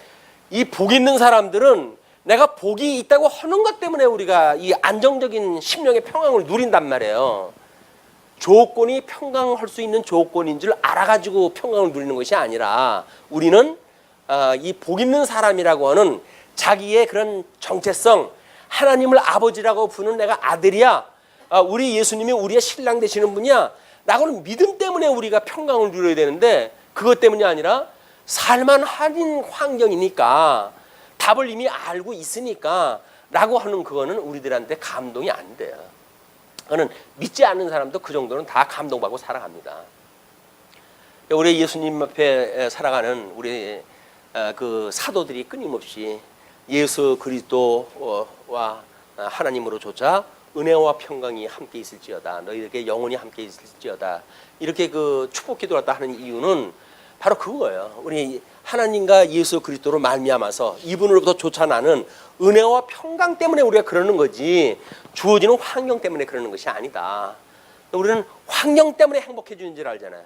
이 복 있는 사람들은 내가 복이 있다고 하는 것 때문에 우리가 이 안정적인 심령의 평강을 누린단 말이에요. 조건이 평강할 수 있는 조건인 줄 알아가지고 평강을 누리는 것이 아니라, 우리는 이 복 있는 사람이라고 하는 자기의 그런 정체성, 하나님을 아버지라고 부르는 내가 아들이야, 우리 예수님이 우리의 신랑 되시는 분이야, 라고는 믿음 때문에 우리가 평강을 누려야 되는데 그것 때문이 아니라 살만한 환경이니까 답을 이미 알고 있으니까 라고 하는 그거는 우리들한테 감동이 안 돼요. 그거는 믿지 않는 사람도 그 정도는 다 감동받고 살아갑니다. 우리 예수님 앞에 살아가는 우리 그 사도들이 끊임없이 예수 그리스도와 하나님으로 조차 은혜와 평강이 함께 있을지어다. 너희에게 영원히 함께 있을지어다. 이렇게 그 축복 기도를 하는 이유는 바로 그거예요. 우리 하나님과 예수 그리스도로 말미암아서 이분으로부터 쫓아나는 은혜와 평강 때문에 우리가 그러는 거지 주어지는 환경 때문에 그러는 것이 아니다. 우리는 환경 때문에 행복해지는 줄 알잖아요.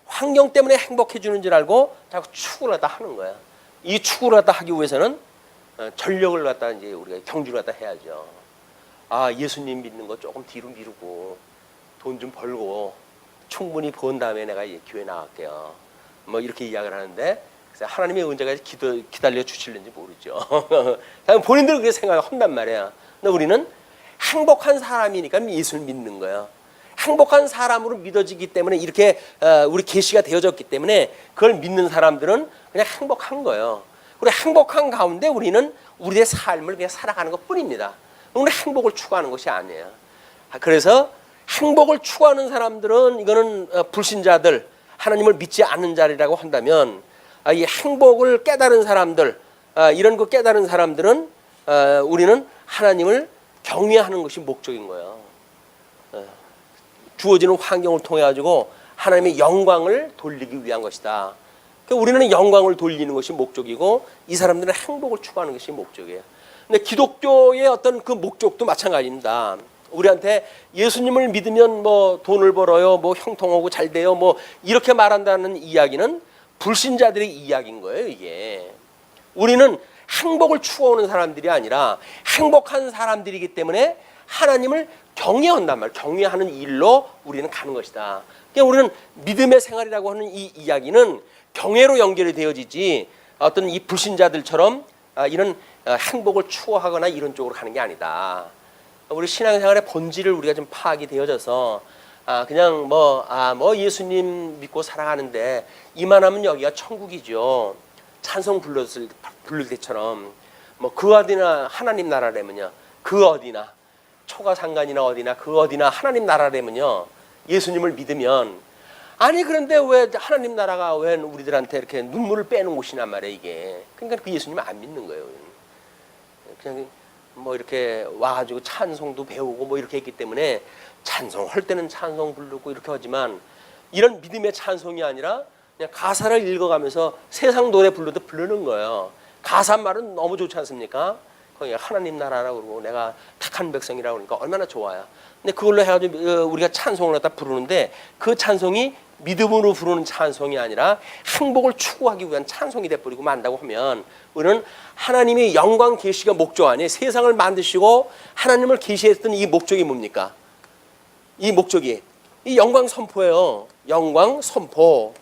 환경 때문에 행복해지는 줄 알고 자꾸 추구를 갖다 하는 거야. 이 추구를 갖다 하기 위해서는 전력을 갖다 이제 우리가 경주를 갖다 해야죠. 아, 예수님 믿는 거 조금 뒤로 미루고 돈 좀 벌고 충분히 번 다음에 내가 교회 나갈게요. 뭐 이렇게 이야기를 하는데 하나님의 은혜가 기다려 주실는지 모르죠. 본인들 그렇게 생각을 한단 말이야. 근데 우리는 행복한 사람이니까 예수를 믿는 거야. 행복한 사람으로 믿어지기 때문에 이렇게 우리 계시가 되어졌기 때문에 그걸 믿는 사람들은 그냥 행복한 거예요. 그리고 행복한 가운데 우리는 우리의 삶을 그냥 살아가는 것 뿐입니다. 우리는 행복을 추구하는 것이 아니에요. 그래서 행복을 추구하는 사람들은 이거는 불신자들, 하나님을 믿지 않는 자리라고 한다면 이 행복을 깨달은 사람들, 이런 거 깨달은 사람들은 우리는 하나님을 경외하는 것이 목적인 거예요. 주어지는 환경을 통해 가지고 하나님의 영광을 돌리기 위한 것이다. 그러니까 우리는 영광을 돌리는 것이 목적이고 이 사람들은 행복을 추구하는 것이 목적이에요. 근데 기독교의 어떤 그 목적도 마찬가지입니다. 우리한테 예수님을 믿으면 뭐 돈을 벌어요, 뭐 형통하고 잘 돼요, 뭐 이렇게 말한다는 이야기는 불신자들의 이야기인 거예요. 이게 우리는 행복을 추구하는 사람들이 아니라 행복한 사람들이기 때문에 하나님을 경외한단 말이에요. 경외하는 일로 우리는 가는 것이다. 그러니까 우리는 믿음의 생활이라고 하는 이 이야기는 경외로 연결이 되어지지 어떤 이 불신자들처럼 이런 행복을 추구하거나 이런 쪽으로 가는 게 아니다. 우리 신앙생활의 본질을 우리가 좀 파악이 되어져서 그냥 뭐 예수님 믿고 살아가는데 이만하면 여기가 천국이죠. 찬송 부를 때처럼 뭐 그 어디나 하나님 나라라면요. 그 어디나 초가상간이나 어디나 그 어디나 하나님 나라라면요. 예수님을 믿으면 아니 그런데 왜 하나님 나라가 왜 우리들한테 이렇게 눈물을 빼는 곳이란 말이에요 이게. 그러니까 그 예수님 안 믿는 거예요. 그냥 뭐 이렇게 와가지고 찬송도 배우고 뭐 이렇게 했기 때문에 찬송할 때는 찬송 부르고 이렇게 하지만 이런 믿음의 찬송이 아니라 그냥 가사를 읽어가면서 세상 노래 불러도 부르는 거예요. 가사 말은 너무 좋지 않습니까? 거기 하나님 나라라고 그러고 내가 택한 백성이라고 그러니까 얼마나 좋아요. 근데 그걸로 해가지고 우리가 찬송을 갖다 부르는데 그 찬송이 믿음으로 부르는 찬송이 아니라 행복을 추구하기 위한 찬송이 돼버리고 만다고 하면 우리는 하나님의 영광 계시가 목적 아니에요. 세상을 만드시고 하나님을 계시했던 이 목적이 뭡니까? 이 목적이 이 영광 선포예요. 영광 선포.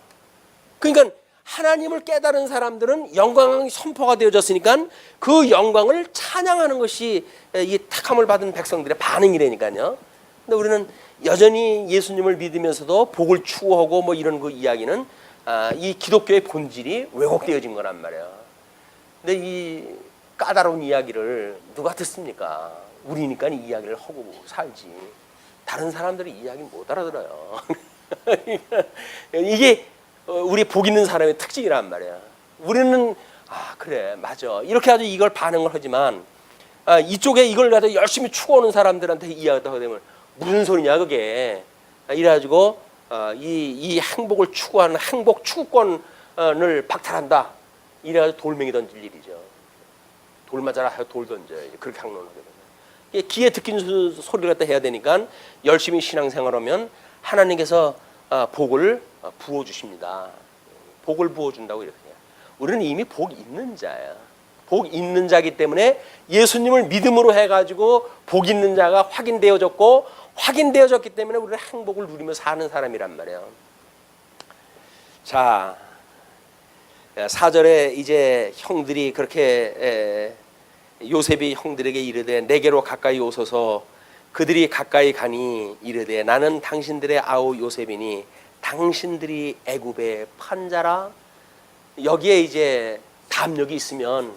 그러니까 하나님을 깨달은 사람들은 영광 선포가 되어졌으니까 그 영광을 찬양하는 것이 이 택함을 받은 백성들의 반응이라니까요. 근데 우리는 여전히 예수님을 믿으면서도 복을 추구하고 뭐 이런 그 이야기는 이 기독교의 본질이 왜곡되어진 거란 말이에요. 근데 이 까다로운 이야기를 누가 듣습니까? 우리니까 이 이야기를 하고 살지. 다른 사람들이 이야기 못 알아들어요. 이게 우리 복 있는 사람의 특징이란 말이야. 우리는 그래 맞아 이렇게 아주 이걸 반응을 하지만 이쪽에 이걸 가지고 열심히 추구하는 사람들한테 이야기하다 되면 무슨 소리냐 그게 이래가지고 이 행복을 추구하는 행복 추구권을 박탈한다 이래가지고 돌멩이 던질 일이죠. 돌 맞아라 하여 돌 던져요. 그렇게 항론하게 되면 귀에 듣긴 소리를 갖다 해야 되니까 열심히 신앙생활하면 하나님께서 복을 부어주십니다. 복을 부어준다고 이렇게 해요. 우리는 이미 복 있는 자야. 복 있는 자기 때문에 예수님을 믿음으로 해가지고 복 있는 자가 확인되어졌고 확인되어졌기 때문에 우리는 행복을 누리며 사는 사람이란 말이에요. 자, 4절에 이제 형들이 그렇게 요셉이 형들에게 이르되 내게로 가까이 오소서 그들이 가까이 가니 이르되 나는 당신들의 아우 요셉이니 당신들이 애굽의 판자라. 여기에 이제 담력이 있으면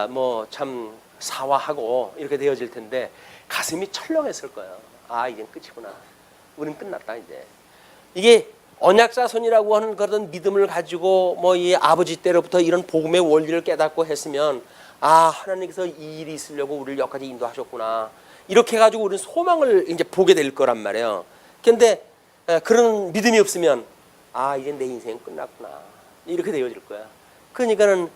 뭐 참 사화하고 이렇게 되어질 텐데 가슴이 철렁했을 거예요. 아, 이젠 끝이구나. 우린 끝났다 이제. 이게 언약자손이라고 하는 그런 믿음을 가지고 뭐 이 아버지 때로부터 이런 복음의 원리를 깨닫고 했으면 아, 하나님께서 이 일이 있으려고 우리를 여기까지 인도하셨구나. 이렇게 해가지고 우리는 소망을 이제 보게 될 거란 말이에요. 근데 그런 믿음이 없으면 아, 이제 내 인생 끝났구나. 이렇게 되어질 거야. 그러니까는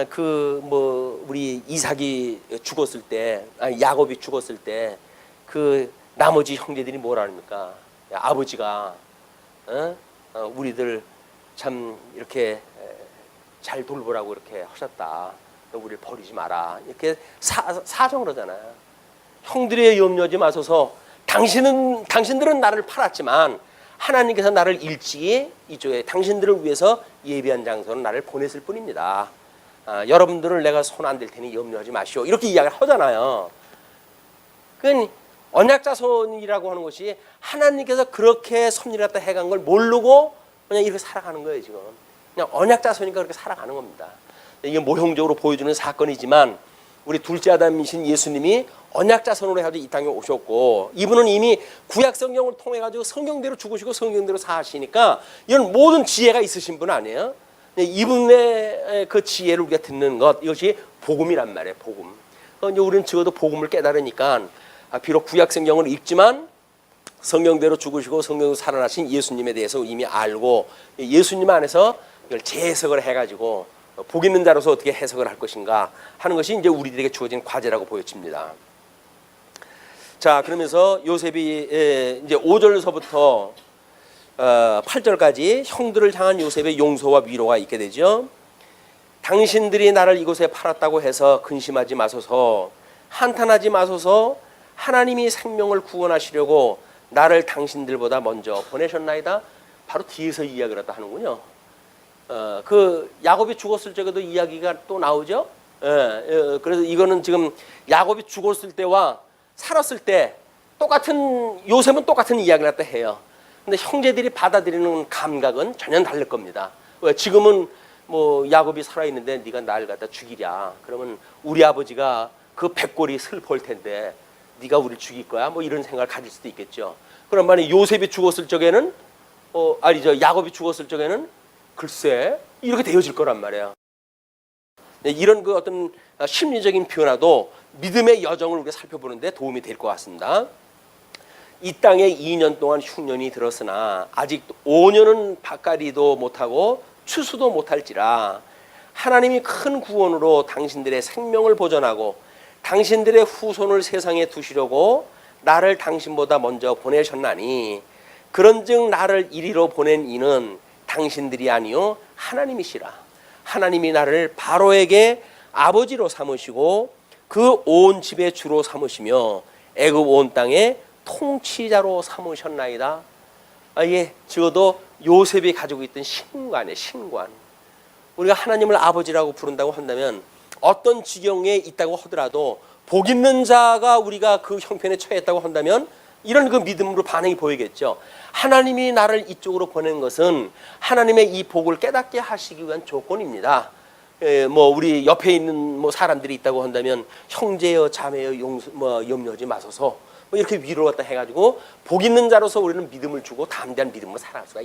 그 뭐 우리 이삭이 죽었을 때, 야곱이 죽었을 때 그 나머지 형제들이 뭐라 합니까? 야, 아버지가 우리들 참 이렇게 잘 돌보라고 이렇게 하셨다. 우리를 버리지 마라. 이렇게 사정을 하잖아요. 형들의 염려하지 마소서. 당신들은 나를 팔았지만 하나님께서 나를 일찍이 이쪽에 당신들을 위해서 예비한 장소로 나를 보냈을 뿐입니다. 여러분들을 내가 손 안 댈 테니 염려하지 마시오. 이렇게 이야기를 하잖아요. 그건 언약자손이라고 하는 것이 하나님께서 그렇게 섭리를 갖다 해간 걸 모르고 그냥 이렇게 살아가는 거예요. 지금 그냥 언약자손이니까 그렇게 살아가는 겁니다. 이게 모형적으로 보여주는 사건이지만 우리 둘째 아담이신 예수님이 언약자손으로 해가지고 이 땅에 오셨고, 이분은 이미 구약 성경을 통해 가지고 성경대로 죽으시고 성경대로 사시니까 이런 모든 지혜가 있으신 분 아니에요? 이분의 그 지혜를 우리가 듣는 것, 이것이 복음이란 말이에요. 복음. 이제 우리는 적어도 복음을 깨달으니까 비록 구약 성경을 읽지만 성경대로 죽으시고 성경대로 살아나신 예수님에 대해서 이미 알고 예수님 안에서 이걸 재해석을 해가지고 복 있는 자로서 어떻게 해석을 할 것인가 하는 것이 이제 우리들에게 주어진 과제라고 보여집니다. 자, 그러면서 요셉이 이제 5절서부터 8절까지 형들을 향한 요셉의 용서와 위로가 있게 되죠. 당신들이 나를 이곳에 팔았다고 해서 근심하지 마소서, 한탄하지 마소서. 하나님이 생명을 구원하시려고 나를 당신들보다 먼저 보내셨나이다. 바로 뒤에서 이야기를 했다 하는군요. 그 야곱이 죽었을 적에도 이야기가 또 나오죠. 그래서 이거는 지금 야곱이 죽었을 때와 살았을 때 똑같은, 요셉은 똑같은 이야기를 갖다 해요. 근데 형제들이 받아들이는 감각은 전혀 다를 겁니다. 왜? 지금은 뭐 야곱이 살아있는데 네가 날 갖다 죽이랴 그러면 우리 아버지가 그 백골이 슬퍼할 텐데 네가 우리를 죽일 거야 뭐 이런 생각을 가질 수도 있겠죠. 그럼 만약 요셉이 죽었을 적에는 야곱이 죽었을 적에는 글쎄 이렇게 되어질 거란 말이에요. 이런 그 어떤 심리적인 변화도 믿음의 여정을 우리가 살펴보는데 도움이 될 것 같습니다. 이 땅에 2년 동안 흉년이 들었으나 아직 5년은 밭갈이도 못하고 추수도 못할지라 하나님이 큰 구원으로 당신들의 생명을 보존하고 당신들의 후손을 세상에 두시려고 나를 당신보다 먼저 보내셨나니 그런즉 나를 이리로 보낸 이는 당신들이 아니요 하나님이시라. 하나님이 나를 바로에게 아버지로 삼으시고 그 온 집의 주로 삼으시며 애굽 온 땅에 통치자로 삼으셨나이다. 이게 적어도 요셉이 가지고 있던 신관이에요. 신관. 우리가 하나님을 아버지라고 부른다고 한다면 어떤 지경에 있다고 하더라도 복 있는 자가 우리가 그 형편에 처했다고 한다면 이런 그 믿음으로 반응이 보이겠죠. 하나님이 나를 이쪽으로 보낸 것은 하나님의 이 복을 깨닫게 하시기 위한 조건입니다. 뭐 우리 옆에 있는 뭐 사람들이 있다고 한다면 형제여 자매여 염려하지 마소서 뭐 이렇게 위로 갖다 해가지고 복 있는 자로서 우리는 믿음을 주고 담대한 믿음으로 살아갈 수가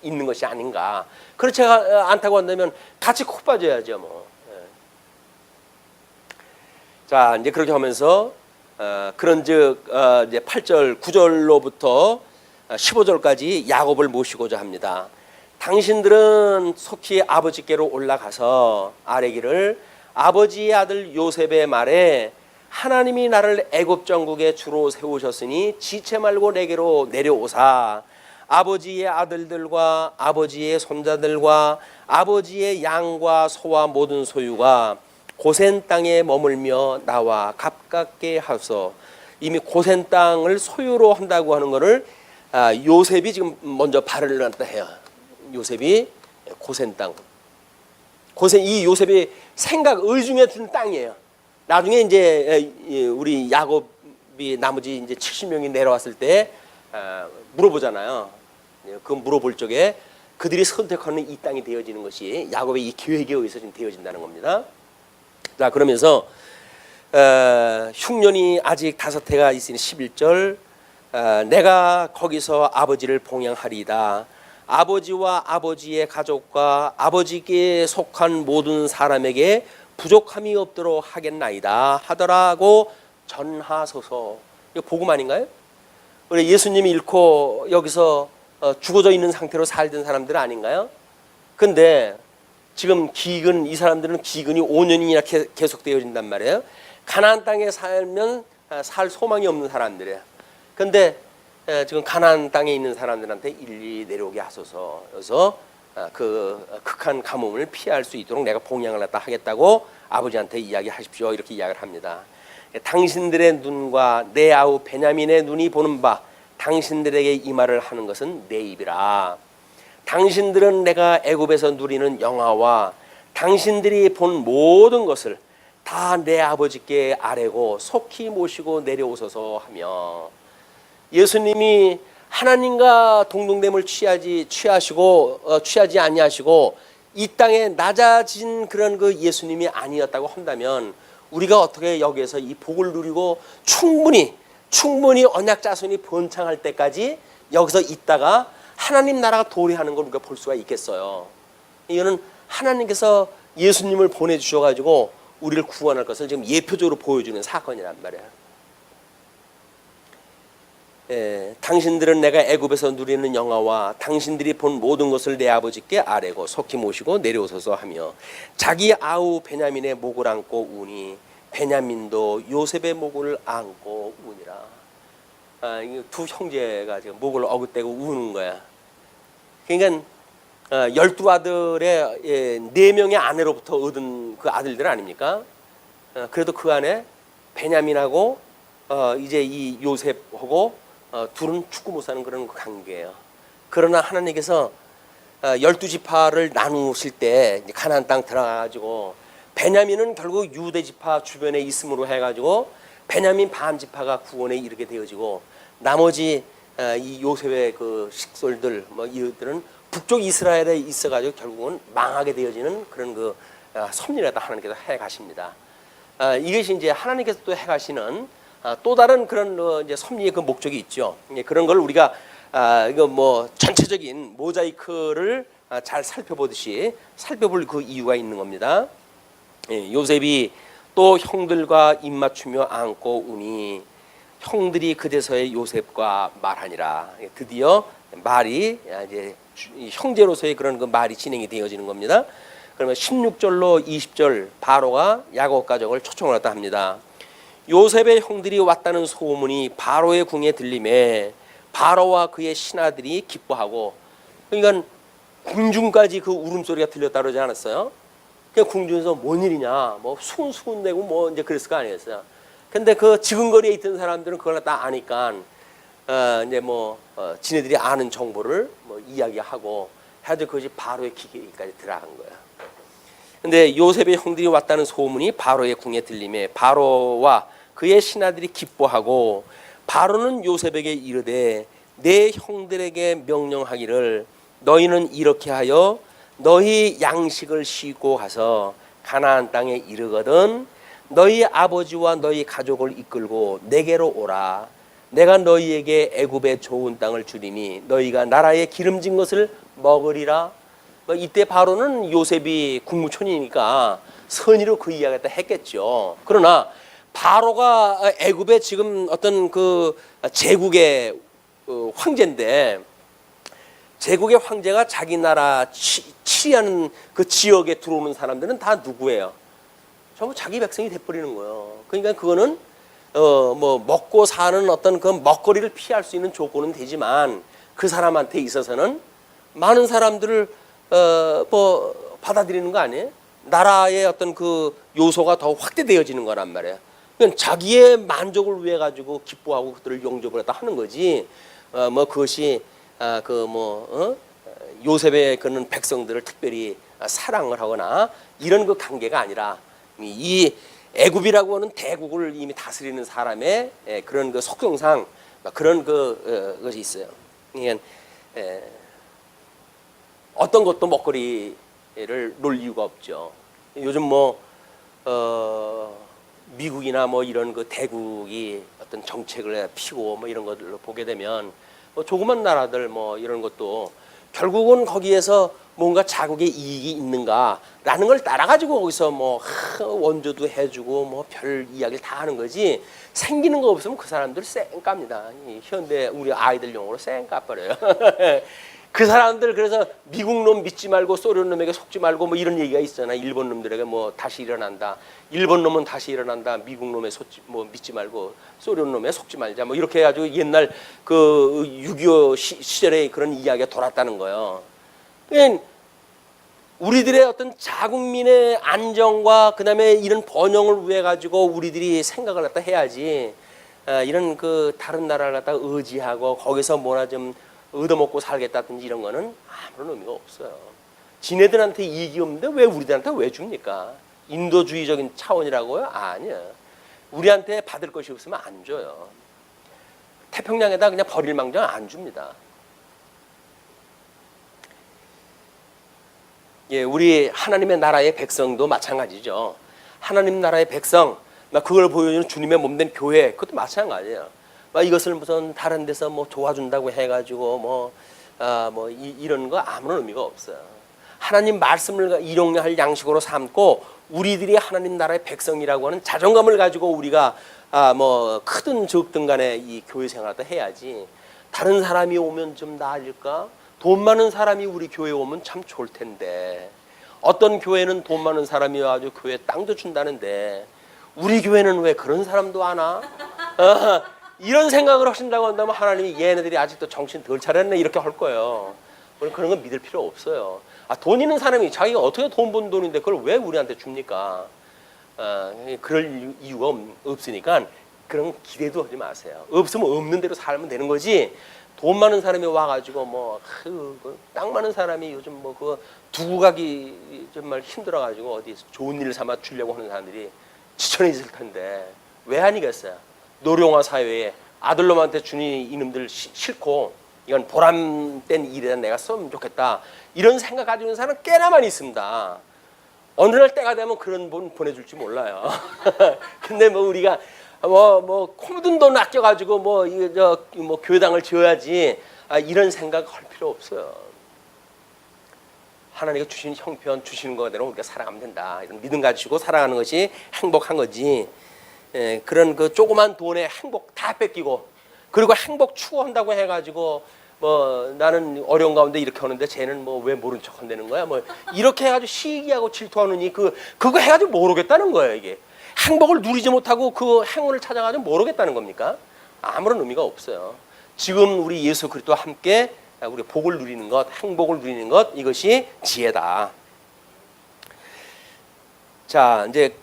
있는 것이 아닌가. 그렇지 않다고 한다면 같이 콕 빠져야죠 뭐. 자, 이제 그렇게 하면서 그런즉 이제 8절 9절로부터 15절까지 야곱을 모시고자 합니다. 당신들은 속히 아버지께로 올라가서 아뢰기를 아버지의 아들 요셉의 말에 하나님이 나를 애굽 전국에 주로 세우셨으니 지체 말고 내게로 내려오사 아버지의 아들들과 아버지의 손자들과 아버지의 양과 소와 모든 소유가 고센 땅에 머물며 나와 가깝게 하소서. 이미 고센 땅을 소유로 한다고 하는 것을 요셉이 지금 먼저 발을 갖다 해요. 요셉이 고센 땅, 이 요셉이 생각 의중에 준 땅이에요. 나중에 이제 우리 야곱 야곱이 나머지 이제 70명이 내려왔을 때 물어보잖아요. 그 물어볼 적에 그들이 선택하는 이 땅이 되어지는 것이 야곱의 이 계획에 의해서 지금 되어진다는 겁니다. 자, 그러면서 흉년이 아직 5해가 있으니 11절 내가 거기서 아버지를 봉양하리이다. 아버지와 아버지의 가족과 아버지께 속한 모든 사람에게 부족함이 없도록 하겠나이다 하더라고 전하소서. 이거 복음 아닌가요? 우리 예수님이 잃고 여기서 죽어져 있는 상태로 살던 사람들 아닌가요? 근데 지금 기근, 이 사람들은 기근이 5년이나 계속되어진단 말이에요. 가나안 땅에 살면 살 소망이 없는 사람들이에요. 근데 지금 가나안 땅에 있는 사람들한테 일리 내려오게 하소서. 그래서 그 극한 가뭄을 피할 수 있도록 내가 봉양을 갖다 하겠다고 아버지한테 이야기하십시오. 이렇게 이야기를 합니다. 당신들의 눈과 내 아우 베냐민의 눈이 보는 바 당신들에게 이 말을 하는 것은 내 입이라. 당신들은 내가 애굽에서 누리는 영화와 당신들이 본 모든 것을 다 내 아버지께 아뢰고 속히 모시고 내려오소서 하며, 예수님이 하나님과 동등됨을 취하지 아니하시고 이 땅에 낮아진 그런 그 예수님이 아니었다고 한다면 우리가 어떻게 여기에서 이 복을 누리고 충분히 언약 자손이 번창할 때까지 여기서 있다가 하나님 나라가 도래하는 걸 우리가 볼 수가 있겠어요. 이거는 하나님께서 예수님을 보내주셔가지고 우리를 구원할 것을 지금 예표적으로 보여주는 사건이란 말이야. 당신들은 내가 애굽에서 누리는 영화와 당신들이 본 모든 것을 내 아버지께 아뢰고 속히 모시고 내려오소서 하며 자기 아우 베냐민의 목을 안고 우니 베냐민도 요셉의 목을 안고 우니라. 두 형제가 지금 목을 어긋대고 우는 거야. 그러니까 12아들의 4명의 아내로부터 얻은 그 아들들 아닙니까? 그래도 그 안에 베냐민하고 이제 이 요셉하고 둘은 죽고 못 사는 그런 관계예요. 그러나 하나님께서 12지파를 나누실 때 가나안 땅 들어가가지고 베냐민은 결국 유대 지파 주변에 있음으로 해가지고 베냐민 반 지파가 구원에 이르게 되어지고 나머지 이 요셉의 그 식솔들 이들은 북쪽 이스라엘에 있어가지고 결국은 망하게 되어지는 그런 그 섭리를 하나님께서 해 가십니다. 이것이 이제 하나님께서 또 해 가시는 또 다른 그런 이제 섭리의 그 목적이 있죠. 그런 걸 우리가 이거 뭐 전체적인 모자이크를 잘 살펴보듯이 살펴볼 그 이유가 있는 겁니다. 요셉이 또 형들과 입맞추며 안고 우니 형들이 그제서야 요셉과 말하니라. 드디어 말이 이제 형제로서의 그런 그 말이 진행이 되어지는 겁니다. 그러면 16절로 20절 바로가 야곱 가족을 초청을 했다 합니다. 요셉의 형들이 왔다는 소문이 바로의 궁에 들림에 바로와 그의 신하들이 기뻐하고, 그러니까 궁중까지 그 울음소리가 들렸다 그러지 않았어요? 그냥 궁중에서 뭔 일이냐, 뭐 수군수군대고 뭐 이제 그랬을 거 아니겠어요? 근데 그 지근거리에 있던 사람들은 그걸 다 아니까 이제 뭐 지네들이 아는 정보를 뭐 이야기하고 해도 그것이 바로의 귀까지 들어간 거야. 근데 요셉의 형들이 왔다는 소문이 바로의 궁에 들림에 바로와 그의 신하들이 기뻐하고 바로는 요셉에게 이르되 내 형들에게 명령하기를 너희는 이렇게 하여 너희 양식을 싣고 가서 가나안 땅에 이르거든 너희 아버지와 너희 가족을 이끌고 내게로 오라. 내가 너희에게 애굽의 좋은 땅을 주리니 너희가 나라에 기름진 것을 먹으리라. 이때 바로는 요셉이 국무총리니까 선의로 그 이야기를 했겠죠. 그러나 바로가 애굽의 지금 어떤 그 제국의 황제인데, 제국의 황제가 자기 나라 치리하는 그 지역에 들어오는 사람들은 다 누구예요? 전부 자기 백성이 돼버리는 거예요. 그러니까 그거는 뭐 먹고 사는 어떤 그 먹거리를 피할 수 있는 조건은 되지만 그 사람한테 있어서는 많은 사람들을 뭐 받아들이는 거 아니에요? 나라의 어떤 그 요소가 더 확대되어지는 거란 말이에요. 그러니까 자기의 만족을 위해 가지고 기뻐하고 그들을 용접을 했다 하는 거지. 뭐 그것이 요셉의 그런 백성들을 특별히 사랑을 하거나 이런 그 관계가 아니라 이 애굽이라고 하는 대국을 이미 다스리는 사람의 그런 그 속성상 그런 것이 있어요. 그러니까 어떤 것도 먹거리를 놓을 이유가 없죠. 요즘 미국이나 이런 그 대국이 어떤 정책을 피고 이런 것들을 보게 되면 조그만 나라들 이런 것도 결국은 거기에서 뭔가 자국의 이익이 있는가라는 걸 따라가지고 거기서 원조도 해주고 별 이야기를 다 하는 거지, 생기는 거 없으면 그 사람들 쌩깝니다. 현대 우리 아이들 용어로 쌩까버려요. 그 사람들 그래서 미국 놈 믿지 말고 소련 놈에게 속지 말고 이런 얘기가 있잖아. 일본 놈들에게 다시 일어난다. 일본 놈은 다시 일어난다. 미국 놈에 믿지 말고 소련 놈에 속지 말자. 이렇게 해가지고 옛날 그 6.25 시절에 그런 이야기가 돌았다는 거예요. 그러니까 우리들의 어떤 자국민의 안정과 그다음에 이런 번영을 위해 가지고 우리들이 생각을 갖다 해야지. 이런 그 다른 나라를 갖다 의지하고 거기서 뭐나 좀 얻어먹고 살겠다든지 이런 거는 아무런 의미가 없어요. 지네들한테 이익이 없는데 왜 우리들한테 왜 줍니까? 인도주의적인 차원이라고요? 아니야. 우리한테 받을 것이 없으면 안 줘요. 태평양에다 그냥 버릴 망정 안 줍니다. 예, 우리 하나님의 나라의 백성도 마찬가지죠. 하나님 나라의 백성, 그걸 보여주는 주님의 몸된 교회, 그것도 마찬가지예요. 이것을 무슨 다른 데서 도와준다고 해가지고 이런 거 아무런 의미가 없어요. 하나님 말씀을 일용할 양식으로 삼고 우리들이 하나님 나라의 백성이라고 하는 자존감을 가지고 우리가 크든 적든 간에 이 교회 생활도 해야지. 다른 사람이 오면 좀 나아질까? 돈 많은 사람이 우리 교회에 오면 참 좋을 텐데, 어떤 교회는 돈 많은 사람이 와가지고 교회에 땅도 준다는데 우리 교회는 왜 그런 사람도 안 와? 이런 생각을 하신다고 한다면 하나님이 얘네들이 아직도 정신 덜 차렸네 이렇게 할 거예요. 그런 건 믿을 필요 없어요. 돈 있는 사람이 자기가 어떻게 돈 번 돈인데 그걸 왜 우리한테 줍니까? 그럴 이유가 없으니까 그런 기대도 하지 마세요. 없으면 없는 대로 살면 되는 거지. 돈 많은 사람이 와가지고 땅 많은 사람이 요즘 그거 두고 가기 정말 힘들어가지고 어디 좋은 일 삼아 주려고 하는 사람들이 지천에 있을 텐데 왜 아니겠어요? 노령화 사회에 아들놈한테 주니 이놈들 싫고 이건 보람된 일이다 내가 썼으면 좋겠다 이런 생각 가지고 있는 사람은 꽤나 많이 있습니다. 어느 날 때가 되면 그런 분 보내줄지 몰라요. 근데 우리가 코 묻은 돈 아껴가지고 교회당을 지어야지 이런 생각 할 필요 없어요. 하나님이 주신 형편 주시는 거대로 우리가 살아가면 된다. 이런 믿음 가지고 살아가는 것이 행복한 거지. 그런 그 조그만 돈에 행복 다 뺏기고 그리고 행복 추구한다고 해가지고 나는 어려운 가운데 이렇게 하는데 쟤는 왜 모른 척 한다는 거야? 이렇게 해가지고 시기하고 질투하느니 그거 해가지고 모르겠다는 거예요. 이게 행복을 누리지 못하고 그 행운을 찾아가지고 모르겠다는 겁니까? 아무런 의미가 없어요. 지금 우리 예수 그리스도와 함께 우리 복을 누리는 것, 행복을 누리는 것, 이것이 지혜다. 자, 이제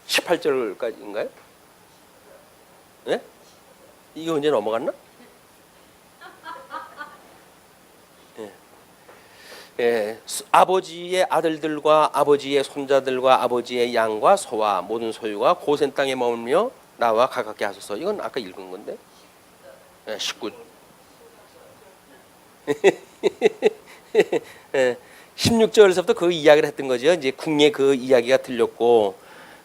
18절까지인가요? 네? 이게 언제 넘어갔나? 아버지의 아들들과 아버지의 손자들과 아버지의 양과 소와 모든 소유가 고센 땅에 머물며 나와 가깝게 하소서. 이건 아까 읽은 건데. 19. 16절에서부터 그 이야기를 했던 거죠. 이제 궁예 그 이야기가 들렸고,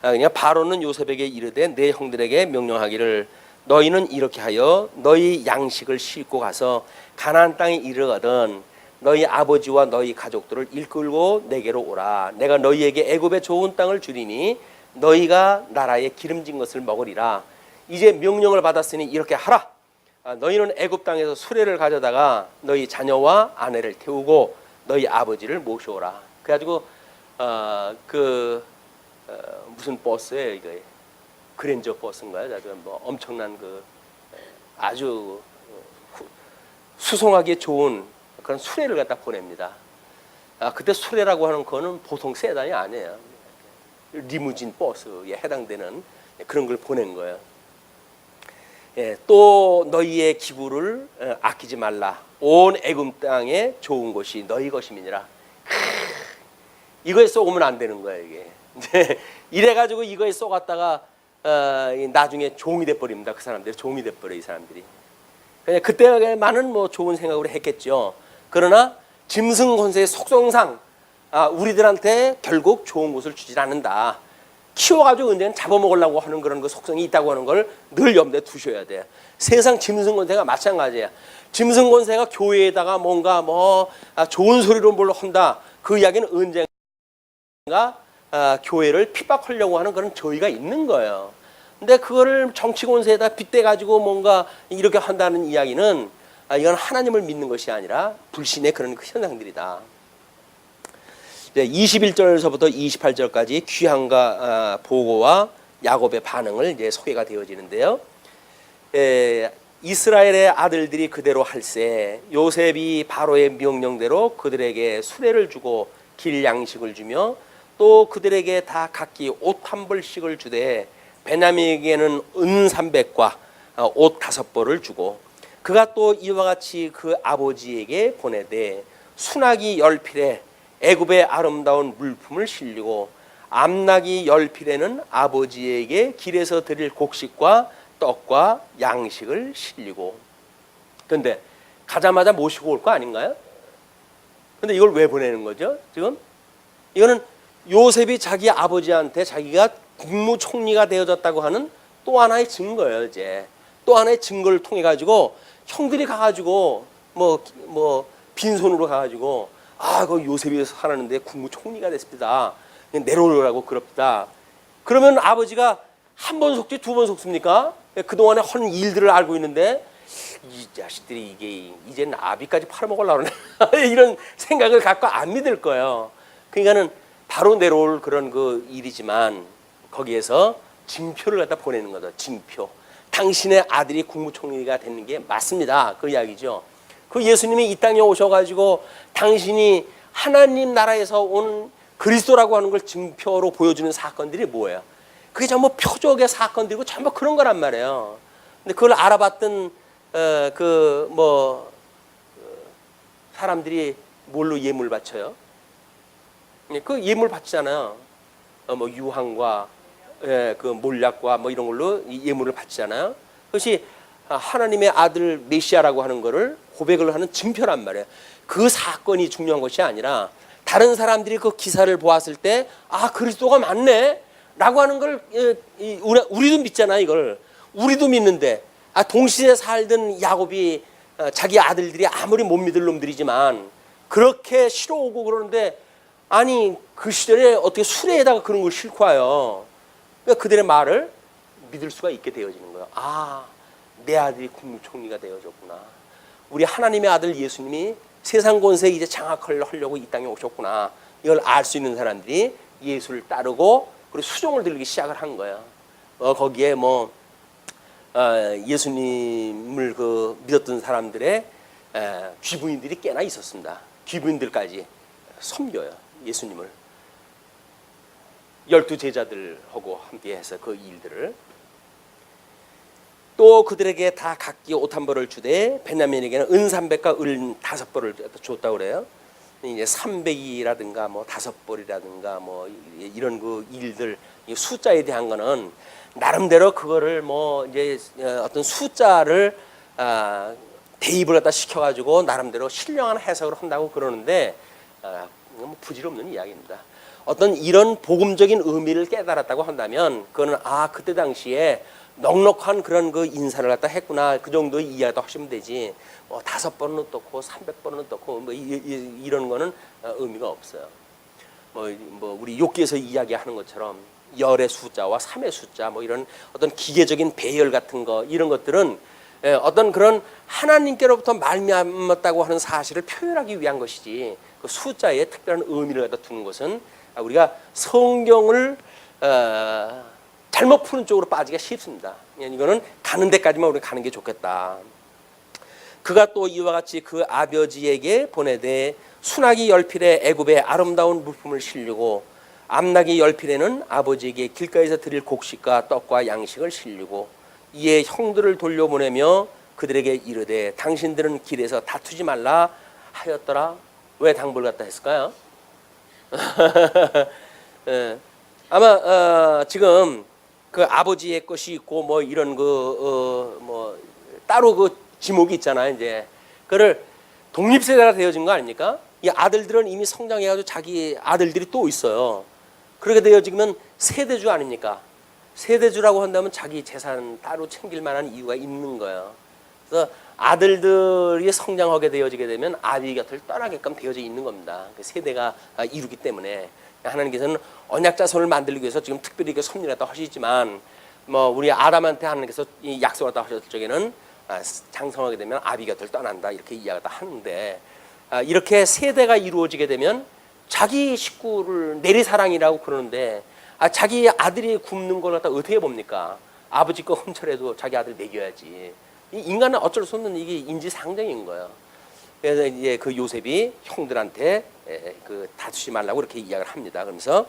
그냥 바로는 요셉에게 이르되 내 형들에게 명령하기를 너희는 이렇게 하여 너희 양식을 싣고 가서 가나안 땅에 이르거든 너희 아버지와 너희 가족들을 이끌고 내게로 오라. 내가 너희에게 애굽의 좋은 땅을 주리니 너희가 나라의 기름진 것을 먹으리라. 이제 명령을 받았으니 이렇게 하라. 너희는 애굽 땅에서 수레를 가져다가 너희 자녀와 아내를 태우고 너희 아버지를 모셔오라. 그래가지고 무슨 버스예요 이거? 그랜저 버스인가요? 아주 엄청난 아주 수송하기 좋은 그런 수레를 갖다 보냅니다. 그때 수레라고 하는 거는 보통 세단이 아니에요. 리무진 버스에 해당되는 그런 걸 보낸 거예요. 또 너희의 기구를 아끼지 말라. 온 애굽 땅의 좋은 것이 너희 것임이니라. 이거에 쏘으면 안 되는 거야 이게. 이래가지고 이거에 쏘갔다가 나중에 종이 돼버립니다. 그 사람들이 종이 돼버려 이 사람들이. 그냥 그때만은 뭐 좋은 생각으로 했겠죠. 그러나 짐승 권세의 속성상 우리들한테 결국 좋은 것을 주질 않는다. 키워가지고 언제는 잡아먹으려고 하는 그런 그 속성이 있다고 하는 걸 늘 염두에 두셔야 돼요. 세상 짐승 권세가 마찬가지야. 짐승 권세가 교회에다가 뭔가 좋은 소리로 뭘 한다. 그 이야기는 언젠가 교회를 핍박하려고 하는 그런 저희가 있는 거예요. 근데 그거를 정치 권세에다 빗대 가지고 뭔가 이렇게 한다는 이야기는 이건 하나님을 믿는 것이 아니라 불신의 그런 현상들이다. 21절서부터 28절까지 귀함과 보고와 야곱의 반응을 이제 소개가 되어지는데요. 이스라엘의 아들들이 그대로 할세 요셉이 바로의 명령대로 그들에게 수레를 주고 길 양식을 주며 또 그들에게 다 각기 옷 한 벌씩을 주되 베냐민에게는 은 300과 옷 5벌을 주고 그가 또 이와 같이 그 아버지에게 보내되 순하기 10필에 애굽의 아름다운 물품을 실리고 암나기 10필에는 아버지에게 길에서 드릴 곡식과 떡과 양식을 실리고. 그런데 가자마자 모시고 올 거 아닌가요? 근데 이걸 왜 보내는 거죠? 지금 이거는 요셉이 자기 아버지한테 자기가 국무총리가 되어졌다고 하는 또 하나의 증거예요. 이제 또 하나의 증거를 통해 가지고 형들이 가가지고 빈손으로 가가지고 그 요셉이 살았는데 국무총리가 됐습니다. 내려오라고 그럽니다. 그러면 아버지가 한 번 속지 두 번 속습니까? 그동안에 한 일들을 알고 있는데 이 자식들이 이게 이제 나비까지 팔아먹으려고 그러네. 이런 생각을 갖고 안 믿을 거예요. 그러니까는 바로 내려올 그런 그 일이지만 거기에서 징표를 갖다 보내는 거죠. 징표. 당신의 아들이 국무총리가 되는 게 맞습니다. 그 이야기죠. 그 예수님이 이 땅에 오셔가지고 당신이 하나님 나라에서 온 그리스도라고 하는 걸 징표로 보여주는 사건들이 뭐예요? 그게 전부 표적의 사건들이고 전부 그런 거란 말이에요. 근데 그걸 알아봤던 사람들이 뭘로 예물 바쳐요? 그 예물 바치잖아요. 유황과 그 몰약과 이런 걸로 예물을 바치잖아요. 그것이 하나님의 아들 메시아라고 하는 거를 고백을 하는 증표란 말이에요. 그 사건이 중요한 것이 아니라 다른 사람들이 그 기사를 보았을 때 그리스도가 맞네 라고 하는 걸 우리도 믿잖아요. 이걸 우리도 믿는데 동시에 살던 야곱이 자기 아들들이 아무리 못 믿을 놈들이지만 그렇게 싫어오고 그러는데 아니 그 시절에 어떻게 수레에다가 그런 걸 싣고 와요. 그러니까 그들의 말을 믿을 수가 있게 되어지는 거예요. 내 아들이 국무총리가 되어졌구나. 우리 하나님의 아들 예수님이 세상 권세 이제 장악하려고 이 땅에 오셨구나. 이걸 알 수 있는 사람들이 예수를 따르고 그리고 수종을 들기 시작을 한 거예요. 거기에 예수님을 믿었던 사람들의 귀부인들이 꽤나 있었습니다. 귀부인들까지 섬겨요. 예수님을 12 제자들하고 함께해서 그 일들을 또 그들에게 다 각기 옷 한 벌을 주되 베냐민에게는 은 300과 을 5벌을 줬다고 그래요. 이제 300이라든가 5벌이라든가 이런 그 일들 숫자에 대한 거는 나름대로 그거를 이제 어떤 숫자를 대입을 갖다 시켜가지고 나름대로 신령한 해석을 한다고 그러는데 부질없는 이야기입니다. 어떤 이런 복음적인 의미를 깨달았다고 한다면 그거는 그때 당시에 넉넉한 그런 그 인사를 갖다 했구나 그 정도의 이해도 하시면 되지 5번은 어떻고 300번은 어떻고 이런 거는 의미가 없어요. 우리 욥기에서 이야기하는 것처럼 열의 숫자와 3의 숫자 이런 어떤 기계적인 배열 같은 거 이런 것들은 어떤 그런 하나님께로부터 말미암았다고 하는 사실을 표현하기 위한 것이지 그 숫자에 특별한 의미를 갖다 두는 것은 우리가 성경을 잘못 푸는 쪽으로 빠지기가 쉽습니다. 이거는 가는 데까지만 우리가 가는 게 좋겠다. 그가 또 이와 같이 그 아버지에게 보내되 순하기 10필에 애굽의 아름다운 물품을 실리고 암나기 10필에는 아버지에게 길가에서 드릴 곡식과 떡과 양식을 실리고 이에 형들을 돌려보내며 그들에게 이르되 당신들은 길에서 다투지 말라 하였더라. 왜 당부를 갖다 했을까요? 예. 아마 지금 그 아버지의 것이 있고 뭐 이런 뭐 따로 그 지목이 있잖아요. 이제 그를 독립세대가 되어진 거 아닙니까? 이 아들들은 이미 성장해가지고 자기 아들들이 또 있어요. 그렇게 되어지면 세대주 아닙니까? 세대주라고 한다면 자기 재산 따로 챙길 만한 이유가 있는 거예요. 그래서 아들들이 성장하게 되어지게 되면 아비 곁을 떠나게끔 되어져 있는 겁니다. 그 세대가 이루기 때문에 하나님께서는 언약 자손을 만들기 위해서 지금 특별히 이렇게 섭리했다 하시지만 뭐 우리 아담한테 하나님께서 이 약속을 다 하셨을 적에는 장성하게 되면 아비 곁을 떠난다 이렇게 이야기를 하는데 이렇게 세대가 이루어지게 되면 자기 식구를 내리사랑이라고 그러는데 자기 아들이 굶는 걸 갖다 어떻게 봅니까? 아버지 거 훔쳐라도 자기 아들 먹여야지. 이 인간은 어쩔 수 없는 이게 인지상정인 거예요. 그래서 이제 그 요셉이 형들한테 그 다투지 말라고 이렇게 이야기를 합니다. 그러면서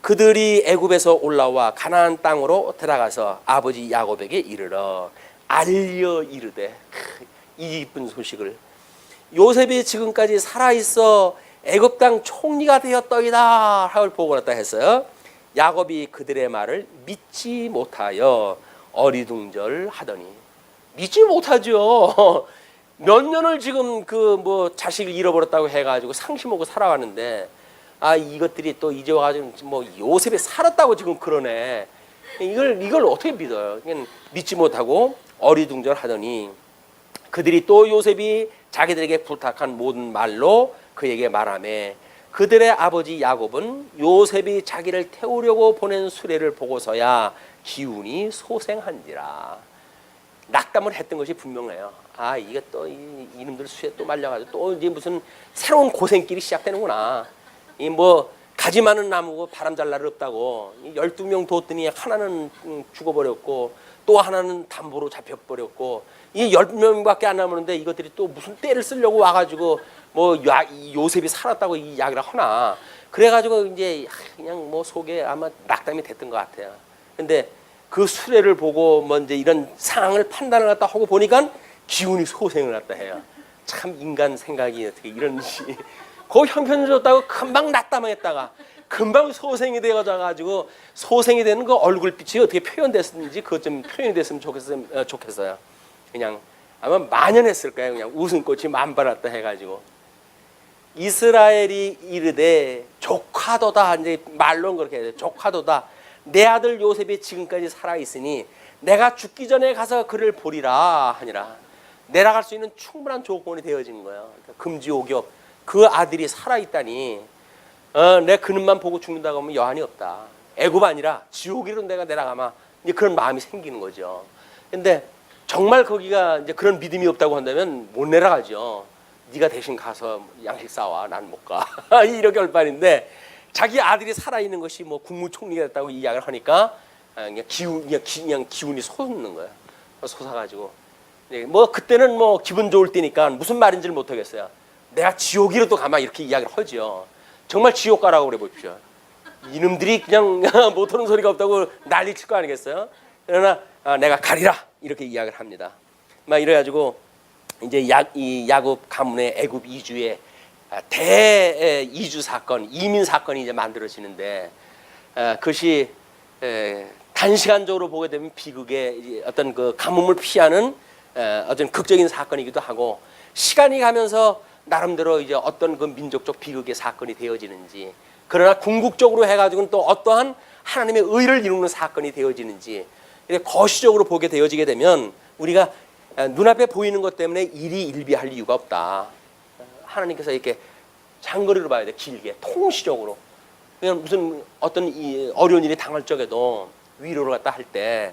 그들이 애굽에서 올라와 가나안 땅으로 들어가서 아버지 야곱에게 이르러 알려 이르되 이 이쁜 소식을 요셉이 지금까지 살아있어 애굽 땅 총리가 되었더이다 하고 보고났다 했어요. 야곱이 그들의 말을 믿지 못하여 어리둥절하더니 믿지 못하죠. 몇 년을 지금 그 뭐 자식을 잃어버렸다고 해가지고 상심하고 살아왔는데 이것들이 또 이제 와가지고 뭐 요셉이 살았다고 지금 그러네. 이걸 어떻게 믿어요? 믿지 못하고 어리둥절하더니 그들이 또 요셉이 자기들에게 부탁한 모든 말로 그에게 말하매 그들의 아버지 야곱은 요셉이 자기를 태우려고 보낸 수레를 보고서야 기운이 소생한지라. 낙담을 했던 것이 분명해요. 이게 또 이놈들 수에 또 말려가지고 또 이제 무슨 새로운 고생길이 시작되는구나. 이 뭐 가지 많은 나무고 바람 잘 날 없다고 12명 뒀더니 하나는 죽어버렸고 또 하나는 담보로 잡혀버렸고 이 10명밖에 안 남았는데 이것들이 또 무슨 때를 쓰려고 와가지고 뭐 요셉이 살았다고 이 이야기를 하나. 그래가지고 이제 그냥 뭐 속에 아마 낙담이 됐던 것 같아요. 근데 그 수레를 보고 뭐 이제 이런 상황을 판단을 갖다 하고 보니까 기운이 소생을 갖다 해요. 참 인간 생각이 어떻게 이런 그 형편 좋다고 금방 낙담했다가 금방 소생이 되어져가지고 소생이 되는 그 얼굴빛이 어떻게 표현됐는지 그것 좀 표현이 됐으면 좋겠어요. 그냥 아마 만연했을 거예요. 그냥 웃음꽃이 만발했다 해가지고 이스라엘이 이르되 조카도다. 이제 말로는 그렇게 해야 돼. 조카도다. 내 아들 요셉이 지금까지 살아있으니 내가 죽기 전에 가서 그를 보리라 하니라. 내려갈 수 있는 충분한 조건이 되어진 거예요. 그러니까 금지옥역 그 아들이 살아있다니 내 그놈만 보고 죽는다고 하면 여한이 없다. 애굽 아니라 지옥으로 내가 내려가마. 이제 그런 마음이 생기는 거죠. 근데 정말 거기가 이제 그런 믿음이 없다고 한다면 못 내려가죠. 네가 대신 가서 양식 싸와. 난 못 가. 이렇게 할 바인데 자기 아들이 살아있는 것이 뭐 국무총리가 됐다고 이야기를 하니까 그냥 기운이 솟는 거야. 솟아가지고 뭐 그때는 뭐 기분 좋을 때니까 무슨 말인지를 못 하겠어요. 내가 지옥이로 또 가마 이렇게 이야기를 하죠. 정말 지옥 가라고 그래 보십시오. 이놈들이 그냥 못하는 소리가 없다고 난리칠 거 아니겠어요? 그러나 내가 가리라 이렇게 이야기를 합니다. 막 이래가지고 이제 야곱 가문의 애굽 이주의 대 이주 사건, 이민 사건이 이제 만들어지는데 그것이 단시간적으로 보게 되면 비극의 어떤 그 가뭄을 피하는 어떤 극적인 사건이기도 하고 시간이 가면서 나름대로 이제 어떤 그 민족적 비극의 사건이 되어지는지 그러나 궁극적으로 해가지고는 또 어떠한 하나님의 의를 이루는 사건이 되어지는지 이렇게 거시적으로 보게 되어지게 되면 우리가 눈앞에 보이는 것 때문에 일이 일비할 이유가 없다. 하나님께서 이렇게 장거리로 봐야 돼. 길게 통시적으로. 그냥 무슨 어떤 어려운 일이 당할 적에도 위로를 갖다 할 때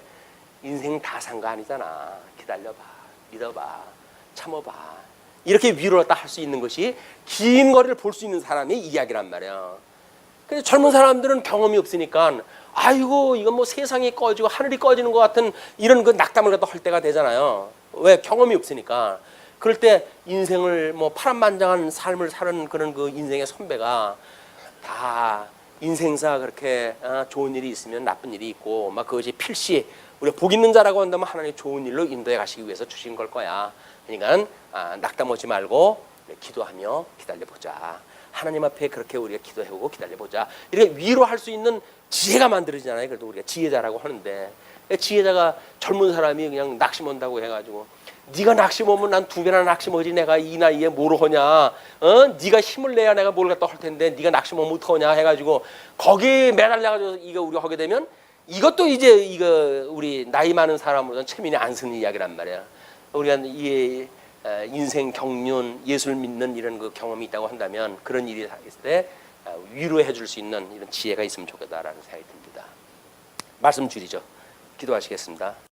인생 다 산 거 아니잖아. 기다려봐. 믿어봐. 참아봐. 이렇게 위로를 갖다 할 수 있는 것이 긴 거리를 볼 수 있는 사람의 이야기란 말이야. 근데 젊은 사람들은 경험이 없으니까 아이고 이건 뭐 세상이 꺼지고 하늘이 꺼지는 것 같은 이런 그 낙담을 갖다 할 때가 되잖아요. 왜? 경험이 없으니까. 그럴 때 인생을 뭐 파란만장한 삶을 사는 그런 그 인생의 선배가 다 인생사 그렇게 좋은 일이 있으면 나쁜 일이 있고 막 그것이 필시 우리가 복 있는 자라고 한다면 하나님 좋은 일로 인도해 가시기 위해서 주신 걸 거야. 그러니까 낙담 오지 말고 기도하며 기다려보자. 하나님 앞에 그렇게 우리가 기도해보고 기다려보자. 이렇게 위로할 수 있는 지혜가 만들어지잖아요. 그래도 우리가 지혜자라고 하는데, 지혜자가 젊은 사람이 그냥 낙심 온다고 해가지고, 네가 낙심 오면 난 두 배나 낙심 오지, 내가 이 나이에 뭘 하냐, 네가 힘을 내야 내가 뭘 갖다 할 텐데 네가 낙심 오면 어떡하냐 해가지고 거기에 매달려가지고 이거 우리가 하게 되면, 이것도 이제 이거 우리 나이 많은 사람으로는 체면이 안 서는 이야기란 말이야. 우리가 이 인생 경륜, 예수를 믿는 이런 그 경험이 있다고 한다면, 그런 일이 있을 때 위로해 줄 수 있는 이런 지혜가 있으면 좋겠다라는 생각이 듭니다. 말씀 줄이죠. 기도하시겠습니다.